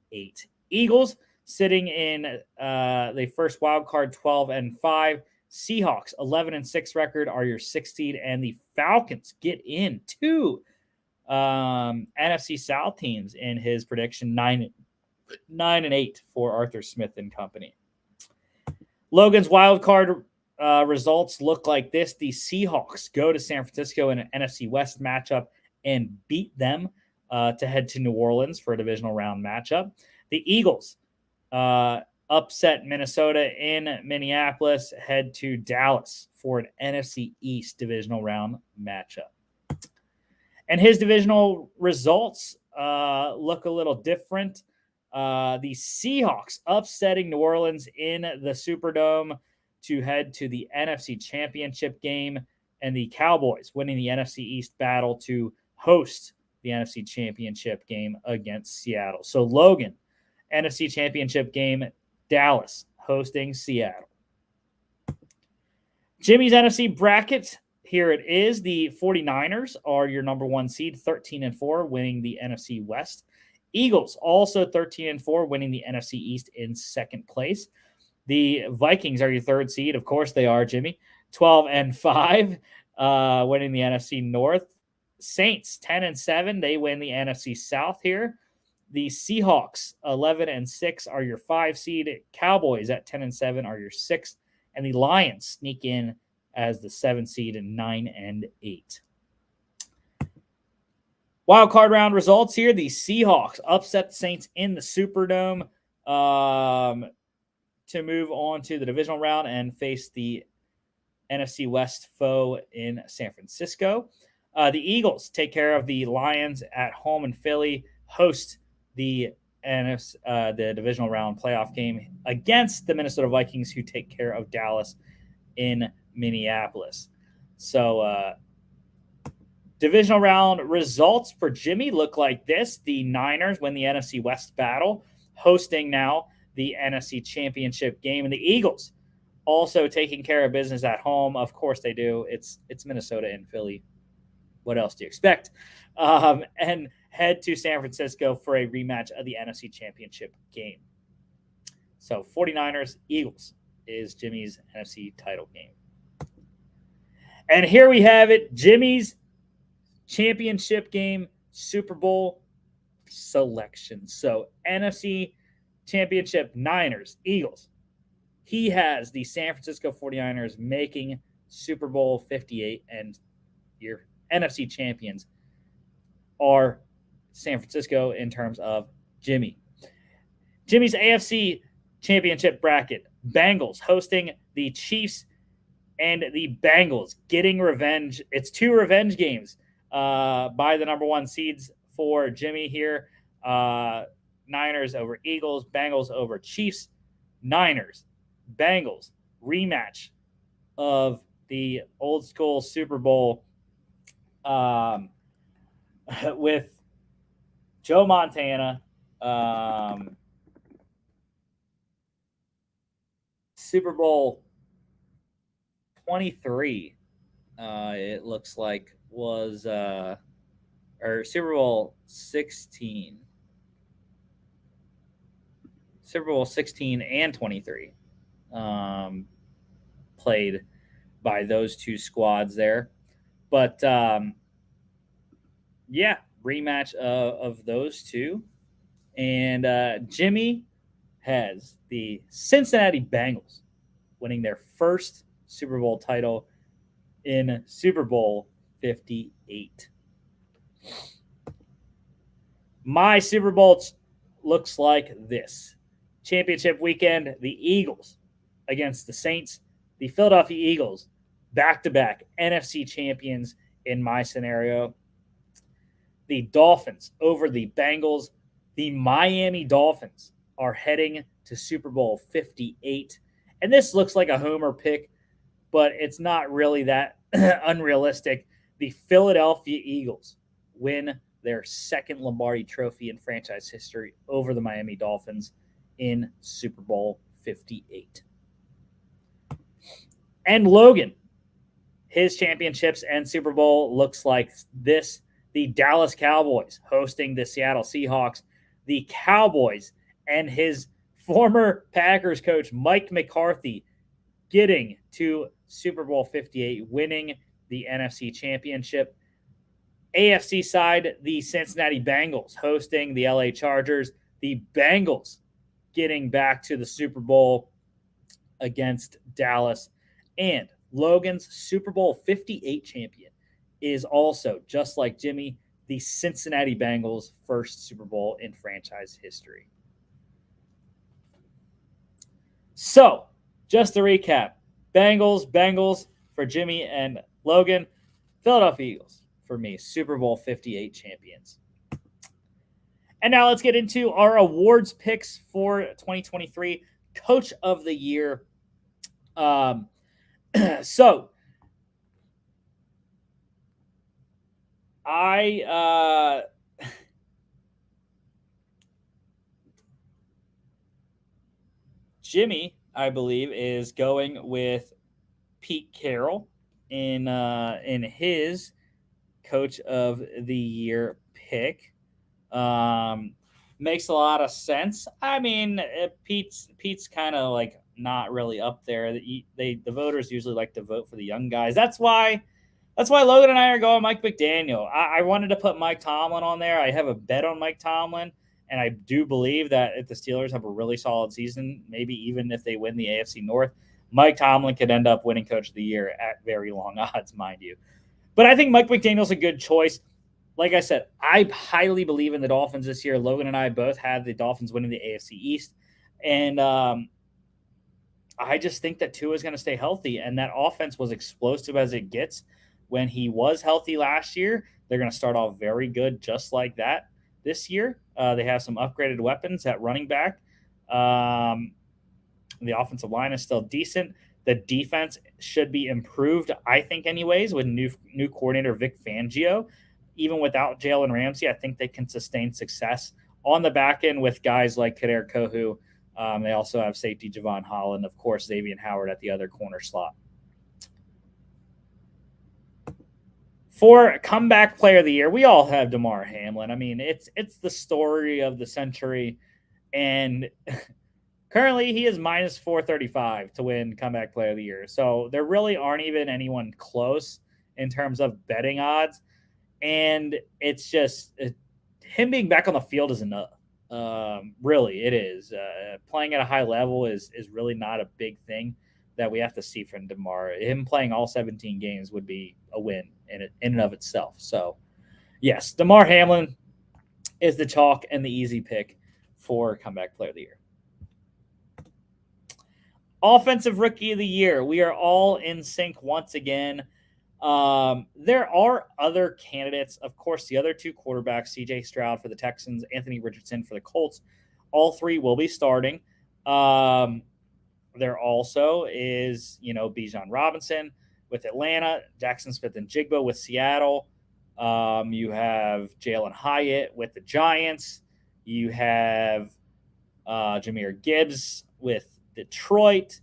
Eagles sitting in the first wild card, 12-5. Seahawks, 11-6 record, are your 6th seed, and the Falcons get in 2 NFC South teams in his prediction, 9-8 for Arthur Smith and company. Logan's wild card results look like this. The Seahawks go to San Francisco in an NFC West matchup and beat them to head to New Orleans for a divisional round matchup. The Eagles upset Minnesota in Minneapolis, head to Dallas for an NFC East divisional round matchup. And his divisional results look a little different. The Seahawks upsetting New Orleans in the Superdome to head to the NFC Championship game, and the Cowboys winning the NFC East battle to host the NFC Championship game against Seattle. So Logan, NFC Championship game, Dallas hosting Seattle. Jimmy's NFC bracket, here it is. The 49ers are your number 1 seed, 13-4, winning the NFC West. Eagles also 13-4, winning the NFC East in 2nd place. The Vikings are your 3rd seed. Of course they are, Jimmy. 12-5, winning the NFC North. Saints 10-7, they win the NFC South here. The Seahawks 11-6 are your 5 seed. Cowboys at 10-7 are your 6th, and the Lions sneak in as the 7 seed and 9-8. Wild card round results here: the Seahawks upset the Saints in the Superdome to move on to the divisional round and face the NFC West foe in San Francisco. The Eagles take care of the Lions at home in Philly, host the divisional round playoff game against the Minnesota Vikings, who take care of Dallas in Minneapolis. So divisional round results for Jimmy look like this. The Niners win the NFC West battle, hosting now the NFC Championship game, and the Eagles also taking care of business at home. Of course they do. It's Minnesota and Philly. What else do you expect? And head to San Francisco for a rematch of the NFC Championship game. So 49ers, Eagles is Jimmy's NFC title game. And here we have it, Jimmy's championship game, Super Bowl selection. So NFC Championship, Niners, Eagles. He has the San Francisco 49ers making Super Bowl 58, and your NFC champions are San Francisco in terms of Jimmy. Jimmy's AFC championship bracket, Bengals hosting the Chiefs, and the Bengals getting revenge. It's 2 revenge games by the number 1 seeds for Jimmy here. Niners over Eagles, Bengals over Chiefs. Niners, Bengals, rematch of the old school Super Bowl with Joe Montana, Super Bowl 23, it looks like, was or Super Bowl 16. Super Bowl 16 and 23 played by those 2 squads there. But Yeah, rematch of those two. And Jimmy has the Cincinnati Bengals winning their first Super Bowl title in Super Bowl 58. My Super Bowl looks like this. Championship weekend, the Eagles against the Saints. The Philadelphia Eagles, back-to-back NFC champions in my scenario. The Dolphins over the Bengals. The Miami Dolphins are heading to Super Bowl 58. And this looks like a homer pick, but it's not really that unrealistic. The Philadelphia Eagles win their second Lombardi trophy in franchise history over the Miami Dolphins in Super Bowl 58. And Logan, his championships and Super Bowl looks like this. The Dallas Cowboys hosting the Seattle Seahawks. The Cowboys and his former Packers coach, Mike McCarthy, getting to Super Bowl 58, winning the NFC Championship. AFC side, the Cincinnati Bengals hosting the LA Chargers. The Bengals getting back to the Super Bowl against Dallas. And Logan's Super Bowl 58 champion is also, just like Jimmy, the Cincinnati Bengals' first Super Bowl in franchise history. So, just to recap, Bengals for Jimmy and Logan, Philadelphia Eagles for me, Super Bowl 58 champions. And now let's get into our awards picks for 2023 Coach of the Year. So Jimmy, I believe, is going with Pete Carroll in his Coach of the Year pick. Makes a lot of sense. I mean, Pete's kind of like not really up there. The voters usually like to vote for the young guys. That's why Logan and I are going Mike McDaniel. I wanted to put Mike Tomlin on there. I have a bet on Mike Tomlin, and I do believe that if the Steelers have a really solid season, maybe even if they win the AFC North, Mike Tomlin could end up winning Coach of the Year at very long odds, mind you. But I think Mike McDaniel's a good choice. Like I said, I highly believe in the Dolphins this year. Logan and I both had the Dolphins winning the AFC East. And I just think that Tua is going to stay healthy. And that offense was explosive as it gets when he was healthy last year. They're going to start off very good just like that this year. They have some upgraded weapons at running back. The offensive line is still decent. The defense should be improved, I think, anyways, with new coordinator Vic Fangio. Even without Jalen Ramsey, I think they can sustain success on the back end with guys like Kader Kohu. They also have safety Javon Holland, of course, Xavier Howard at the other corner slot. For comeback player of the year, we all have Damar Hamlin. I mean, it's the story of the century, and currently he is minus 435 to win comeback player of the year. So there really aren't even anyone close in terms of betting odds. And it's just him being back on the field is enough. Really, it is. Playing at a high level is really not a big thing that we have to see from DeMar. Him playing all 17 games would be a win in and of itself. So, yes, DeMar Hamlin is the chalk and the easy pick for comeback player of the year. Offensive rookie of the year. We are all in sync once again. There are other candidates. Of course, the other two quarterbacks, CJ Stroud for the Texans, Anthony Richardson for the Colts, all three will be starting. There also is, Bijan Robinson with Atlanta, Jackson Smith-Njigba with Seattle. You have Jalen Hyatt with the Giants. You have Jahmyr Gibbs with Detroit.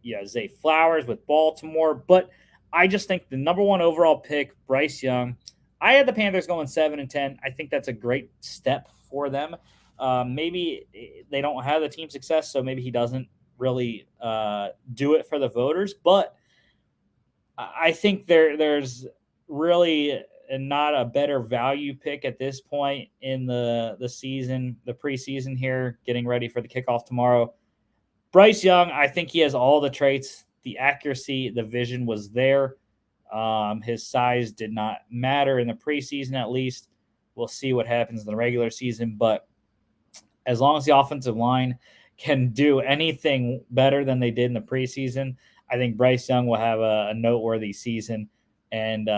You have Zay Flowers with Baltimore. But I just think the number one overall pick, Bryce Young, I had the Panthers going 7-10. I think that's a great step for them. Maybe they don't have the team success, so maybe he doesn't really do it for the voters. But I think there's really not a better value pick at this point in the season, the preseason here, getting ready for the kickoff tomorrow. Bryce Young, I think he has all the traits, the accuracy, the vision was there. His size did not matter in the preseason, at least. We'll see what happens in the regular season, but as long as the offensive line can do anything better than they did in the preseason, I think Bryce Young will have a noteworthy season and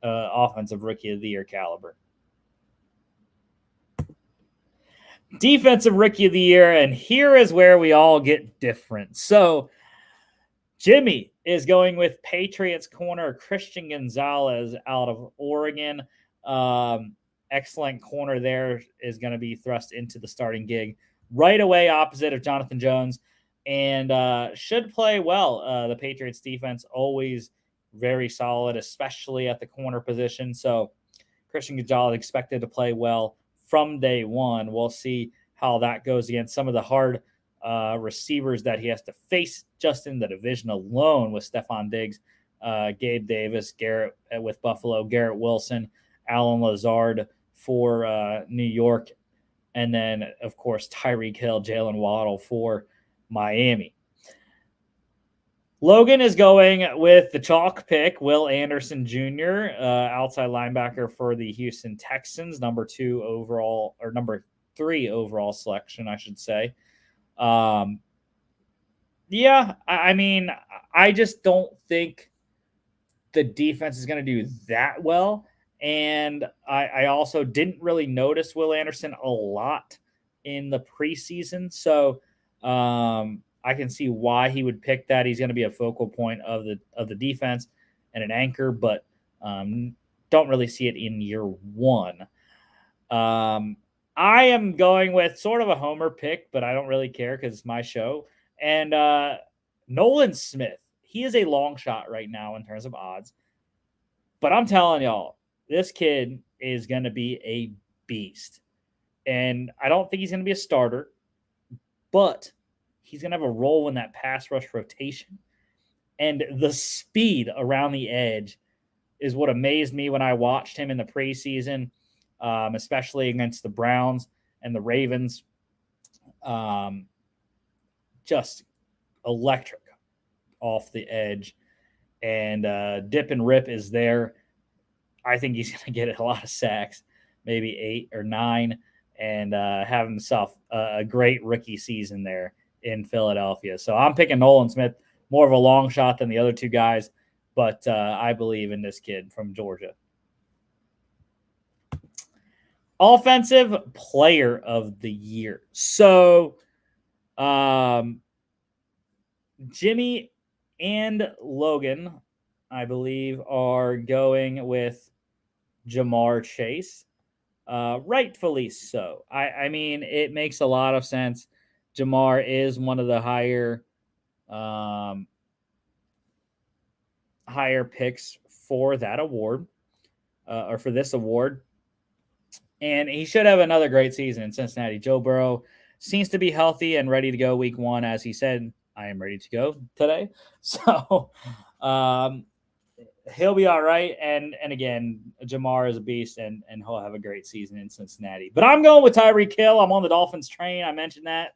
offensive rookie of the year caliber. Defensive rookie of the year, and here is where we all get different. So Jimmy is going with Patriots corner Christian Gonzalez out of Oregon. Excellent corner there, is going to be thrust into the starting gig right away opposite of Jonathan Jones, and should play well. The Patriots defense always very solid, especially at the corner position. So Christian Gonzalez expected to play well from day one. We'll see how that goes against some of the hard receivers that he has to face just in the division alone, with Stephon Diggs, Gabe Davis, Garrett with Buffalo, Garrett Wilson, Alan Lazard for New York, and then, of course, Tyreek Hill, Jalen Waddle for Miami. Logan is going with the chalk pick, Will Anderson Jr., outside linebacker for the Houston Texans, number 3 overall selection, I should say. Yeah, I mean, I just don't think the defense is going to do that well. And I also didn't really notice Will Anderson a lot in the preseason. So I can see why he would pick that. He's going to be a focal point of the defense and an anchor, but don't really see it in year one. I am going with sort of a homer pick, but I don't really care because it's my show. And Nolan Smith, he is a long shot right now in terms of odds. But I'm telling y'all, this kid is going to be a beast. And I don't think he's going to be a starter, but he's going to have a role in that pass rush rotation. And the speed around the edge is what amazed me when I watched him in the preseason, especially against the Browns and the Ravens. Just electric off the edge. And dip and rip is there. I think he's going to get a lot of sacks, maybe 8 or 9, and have himself a great rookie season there in Philadelphia. So I'm picking Nolan Smith, more of a long shot than the other two guys, but I believe in this kid from Georgia. Offensive player of the year. So Jimmy and Logan, I believe, are going with Jamar Chase. Rightfully so. I mean, it makes a lot of sense. Jamar is one of the higher picks for that award, or for this award. And he should have another great season in Cincinnati. Joe Burrow seems to be healthy and ready to go week 1. As he said, I am ready to go today. So he'll be all right. And again, Jamar is a beast, and he'll have a great season in Cincinnati. But I'm going with Tyreek Hill. I'm on the Dolphins train. I mentioned that.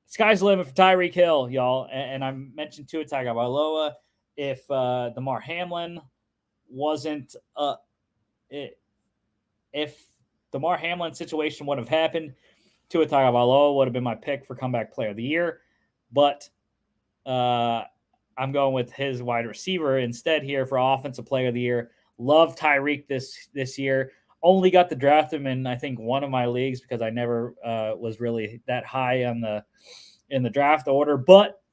Sky's the limit for Tyreek Hill, y'all. And I mentioned Tua Tagovailoa. If Damar Hamlin wasn't if the Damar Hamlin situation would have happened, Tua Tagovailoa would have been my pick for comeback player of the year. But I'm going with his wide receiver instead here for offensive player of the year. Love Tyreek this year. Only got to draft him in, I think, one of my leagues because I never was really that high in the draft order. But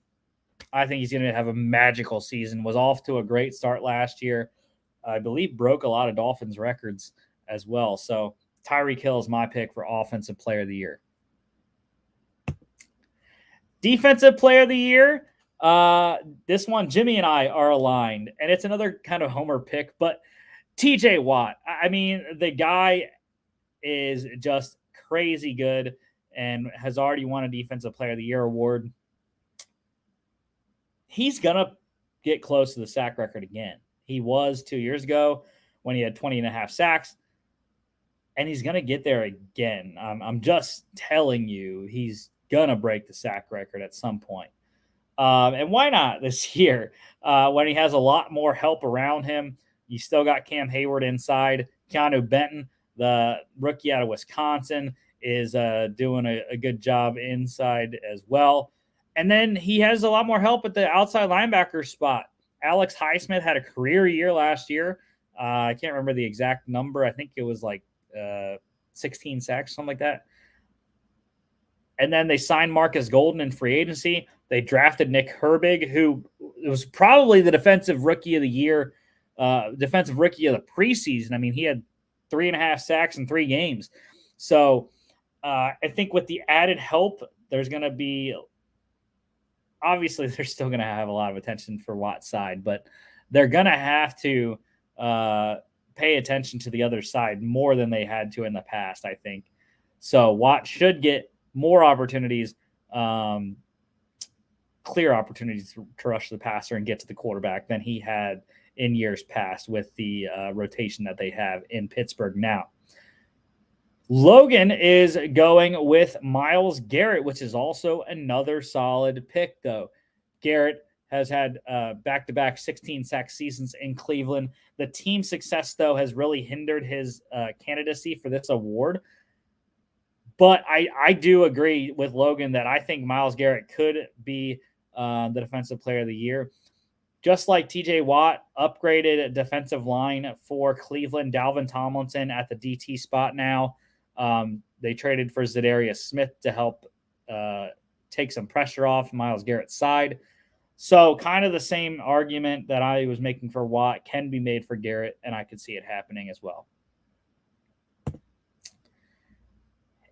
I think he's going to have a magical season. Was off to a great start last year. I believe broke a lot of Dolphins records as well. So Tyreek Hill is my pick for offensive player of the year. Defensive player of the year. This one, Jimmy and I are aligned, and it's another kind of homer pick, but TJ Watt. I mean, the guy is just crazy good and has already won a defensive player of the year award. He's going to get close to the sack record again. He was 2 years ago. when he had 20.5 sacks. And he's going to get there again. I'm just telling you, he's going to break the sack record at some point. And why not this year when he has a lot more help around him? You still got Cam Hayward inside. Keanu Benton, the rookie out of Wisconsin, is doing a good job inside as well. And then he has a lot more help at the outside linebacker spot. Alex Highsmith had a career year last year. I can't remember the exact number. I think it was like 16 sacks, something like that. And then they signed Marcus Golden in free agency. They drafted Nick Herbig, who was probably the defensive rookie of the year, defensive rookie of the preseason. I mean, he had 3.5 sacks in 3 games. So I think with the added help, there's going to be, obviously they're still going to have a lot of attention for Watt's side, but they're going to have to pay attention to the other side more than they had to in the past, I think. So Watt should get more opportunities, clear opportunities to rush the passer and get to the quarterback than he had in years past with the rotation that they have in Pittsburgh now. Logan is going with Myles Garrett, which is also another solid pick, though. Garrett has had back-to-back 16-sack seasons in Cleveland. The team success, though, has really hindered his candidacy for this award. But I do agree with Logan that I think Myles Garrett could be the Defensive Player of the Year. Just like TJ Watt upgraded defensive line for Cleveland, Dalvin Tomlinson at the DT spot now. They traded for Zadarius Smith to help take some pressure off Myles Garrett's side. So kind of the same argument that I was making for Watt can be made for Garrett, and I could see it happening as well.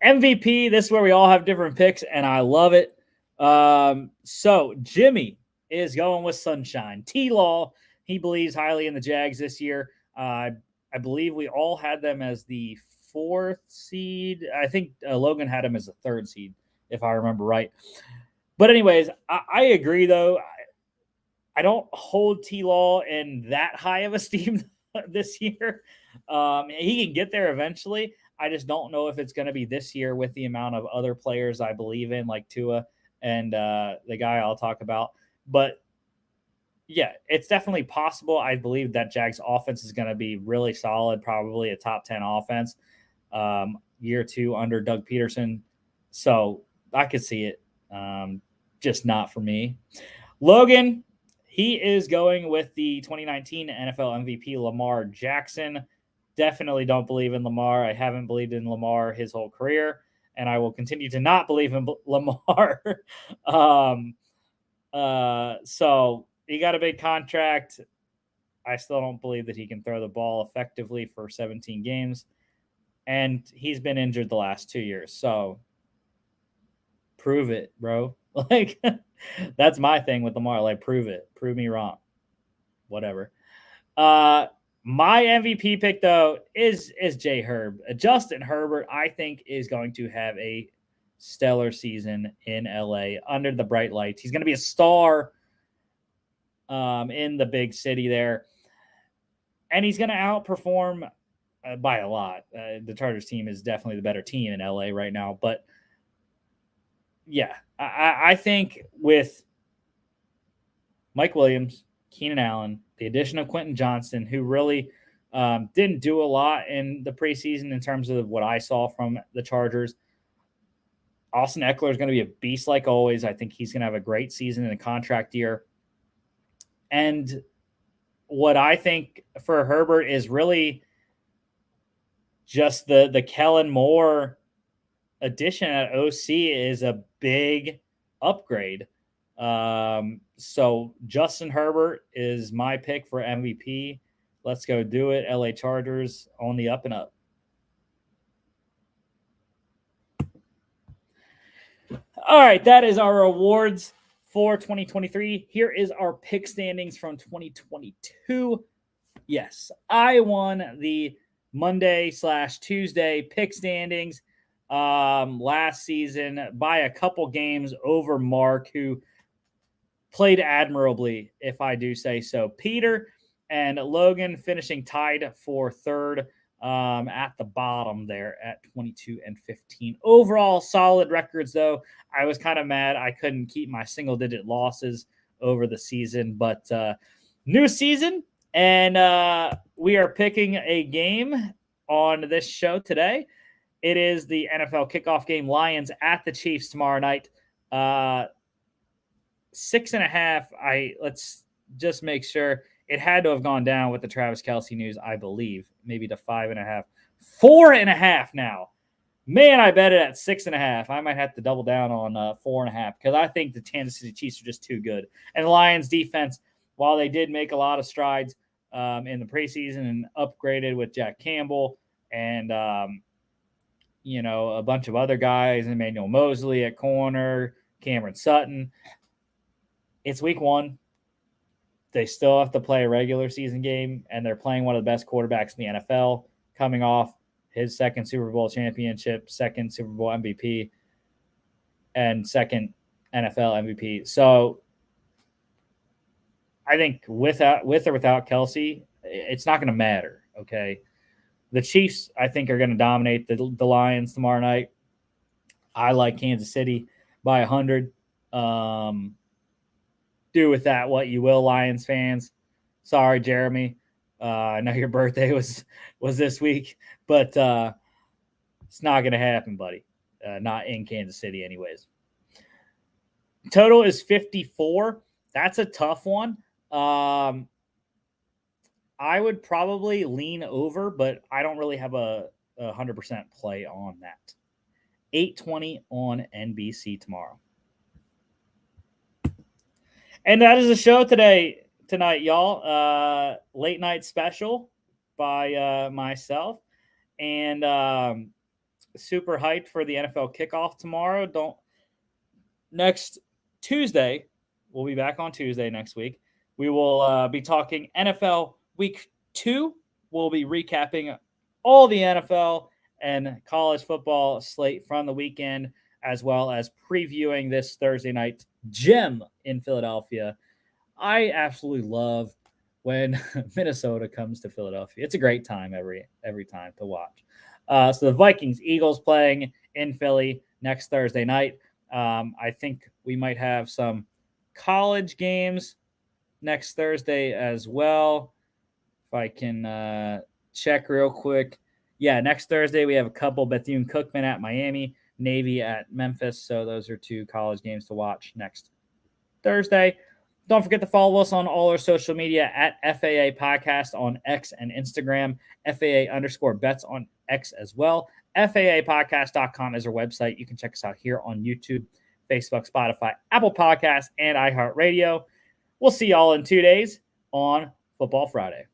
MVP, this is where we all have different picks, and I love it. So Jimmy is going with Sunshine. T-Law, he believes highly in the Jags this year. I believe we all had them as the 4th seed. I think Logan had him as the 3rd seed, if I remember right. But anyways, I agree, though. I don't hold T-Law in that high of esteem this year. He can get there eventually. I just don't know if it's going to be this year with the amount of other players I believe in, like Tua and the guy I'll talk about. But, yeah, it's definitely possible. I believe that Jags offense is going to be really solid, probably a top 10 offense year 2 under Doug Peterson. So I could see it, just not for me. Logan, he is going with the 2019 NFL MVP, Lamar Jackson. Definitely don't believe in Lamar. I haven't believed in Lamar his whole career, and I will continue to not believe in Lamar. So he got a big contract. I still don't believe that he can throw the ball effectively for 17 games, and he's been injured the last 2 years. So prove it, bro. Like, that's my thing with Lamar. Like, prove it. Prove me wrong. Whatever. My MVP pick, though, is J. Herb. Justin Herbert, I think, is going to have a stellar season in LA under the bright lights. He's going to be a star in the big city there. And he's going to outperform by a lot. The Chargers team is definitely the better team in LA right now. But, yeah, I think with Mike Williams, Keenan Allen, the addition of Quentin Johnston, who really didn't do a lot in the preseason in terms of what I saw from the Chargers. Austin Eckler is going to be a beast like always. I think he's going to have a great season in a contract year. And what I think for Herbert is really just the Kellen Moore addition at OC is a big upgrade. So Justin Herbert is my pick for MVP. Let's go do it. LA Chargers on the up and up. All right, that is our awards for 2023. Here is our pick standings from 2022. Yes, I won the Monday/Tuesday pick standings last season by a couple games over Mark, who played admirably, if I do say so. Peter, and Logan finishing tied for third at the bottom there at 22-15. Overall, solid records, though. I was kind of mad I couldn't keep my single-digit losses over the season, but new season, and we are picking a game on this show today. It is the NFL kickoff game, Lions at the Chiefs tomorrow night. 6.5. Let's just make sure. It had to have gone down with the Travis Kelce news, I believe, maybe to 5.5, 4.5 now. Man, I bet it at 6.5. I might have to double down on 4.5 because I think the Kansas City Chiefs are just too good. And the Lions defense, while they did make a lot of strides in the preseason and upgraded with Jack Campbell and a bunch of other guys, Emmanuel Mosley at corner, Cameron Sutton. It's week 1. They still have to play a regular season game, and they're playing one of the best quarterbacks in the NFL, coming off his second Super Bowl championship, second Super Bowl MVP, and second NFL MVP. So I think with or without Kelce, it's not going to matter, okay? The Chiefs, I think, are going to dominate the Lions tomorrow night. I like Kansas City by 100. Do with that what you will, Lions fans. Sorry, Jeremy. I know your birthday was this week, but it's not going to happen, buddy. Not in Kansas City anyways. Total is 54. That's a tough one. I would probably lean over, but I don't really have a 100% play on that. 8:20 on NBC tomorrow. And that is the show tonight, y'all. Late night special by myself, and super hyped for the NFL kickoff tomorrow. Next Tuesday, we'll be back on Tuesday next week. We will be talking NFL Week 2. We'll be recapping all the NFL and college football slate from the weekend, as well as previewing this Thursday night gem in Philadelphia. I absolutely love when Minnesota comes to Philadelphia. It's a great time every time to watch. So the Vikings-Eagles playing in Philly next Thursday night. I think we might have some college games next Thursday as well. If I can check real quick. Yeah, next Thursday we have a couple. Bethune-Cookman at Miami, Navy at Memphis. So those are 2 college games to watch next Thursday. Don't forget to follow us on all our social media at FAA Podcast on X and Instagram, FAA_bets on X as well. FAApodcast.com is our website. You can check us out here on YouTube, Facebook, Spotify, Apple Podcasts, and iHeartRadio. We'll see y'all in 2 days on Football Friday.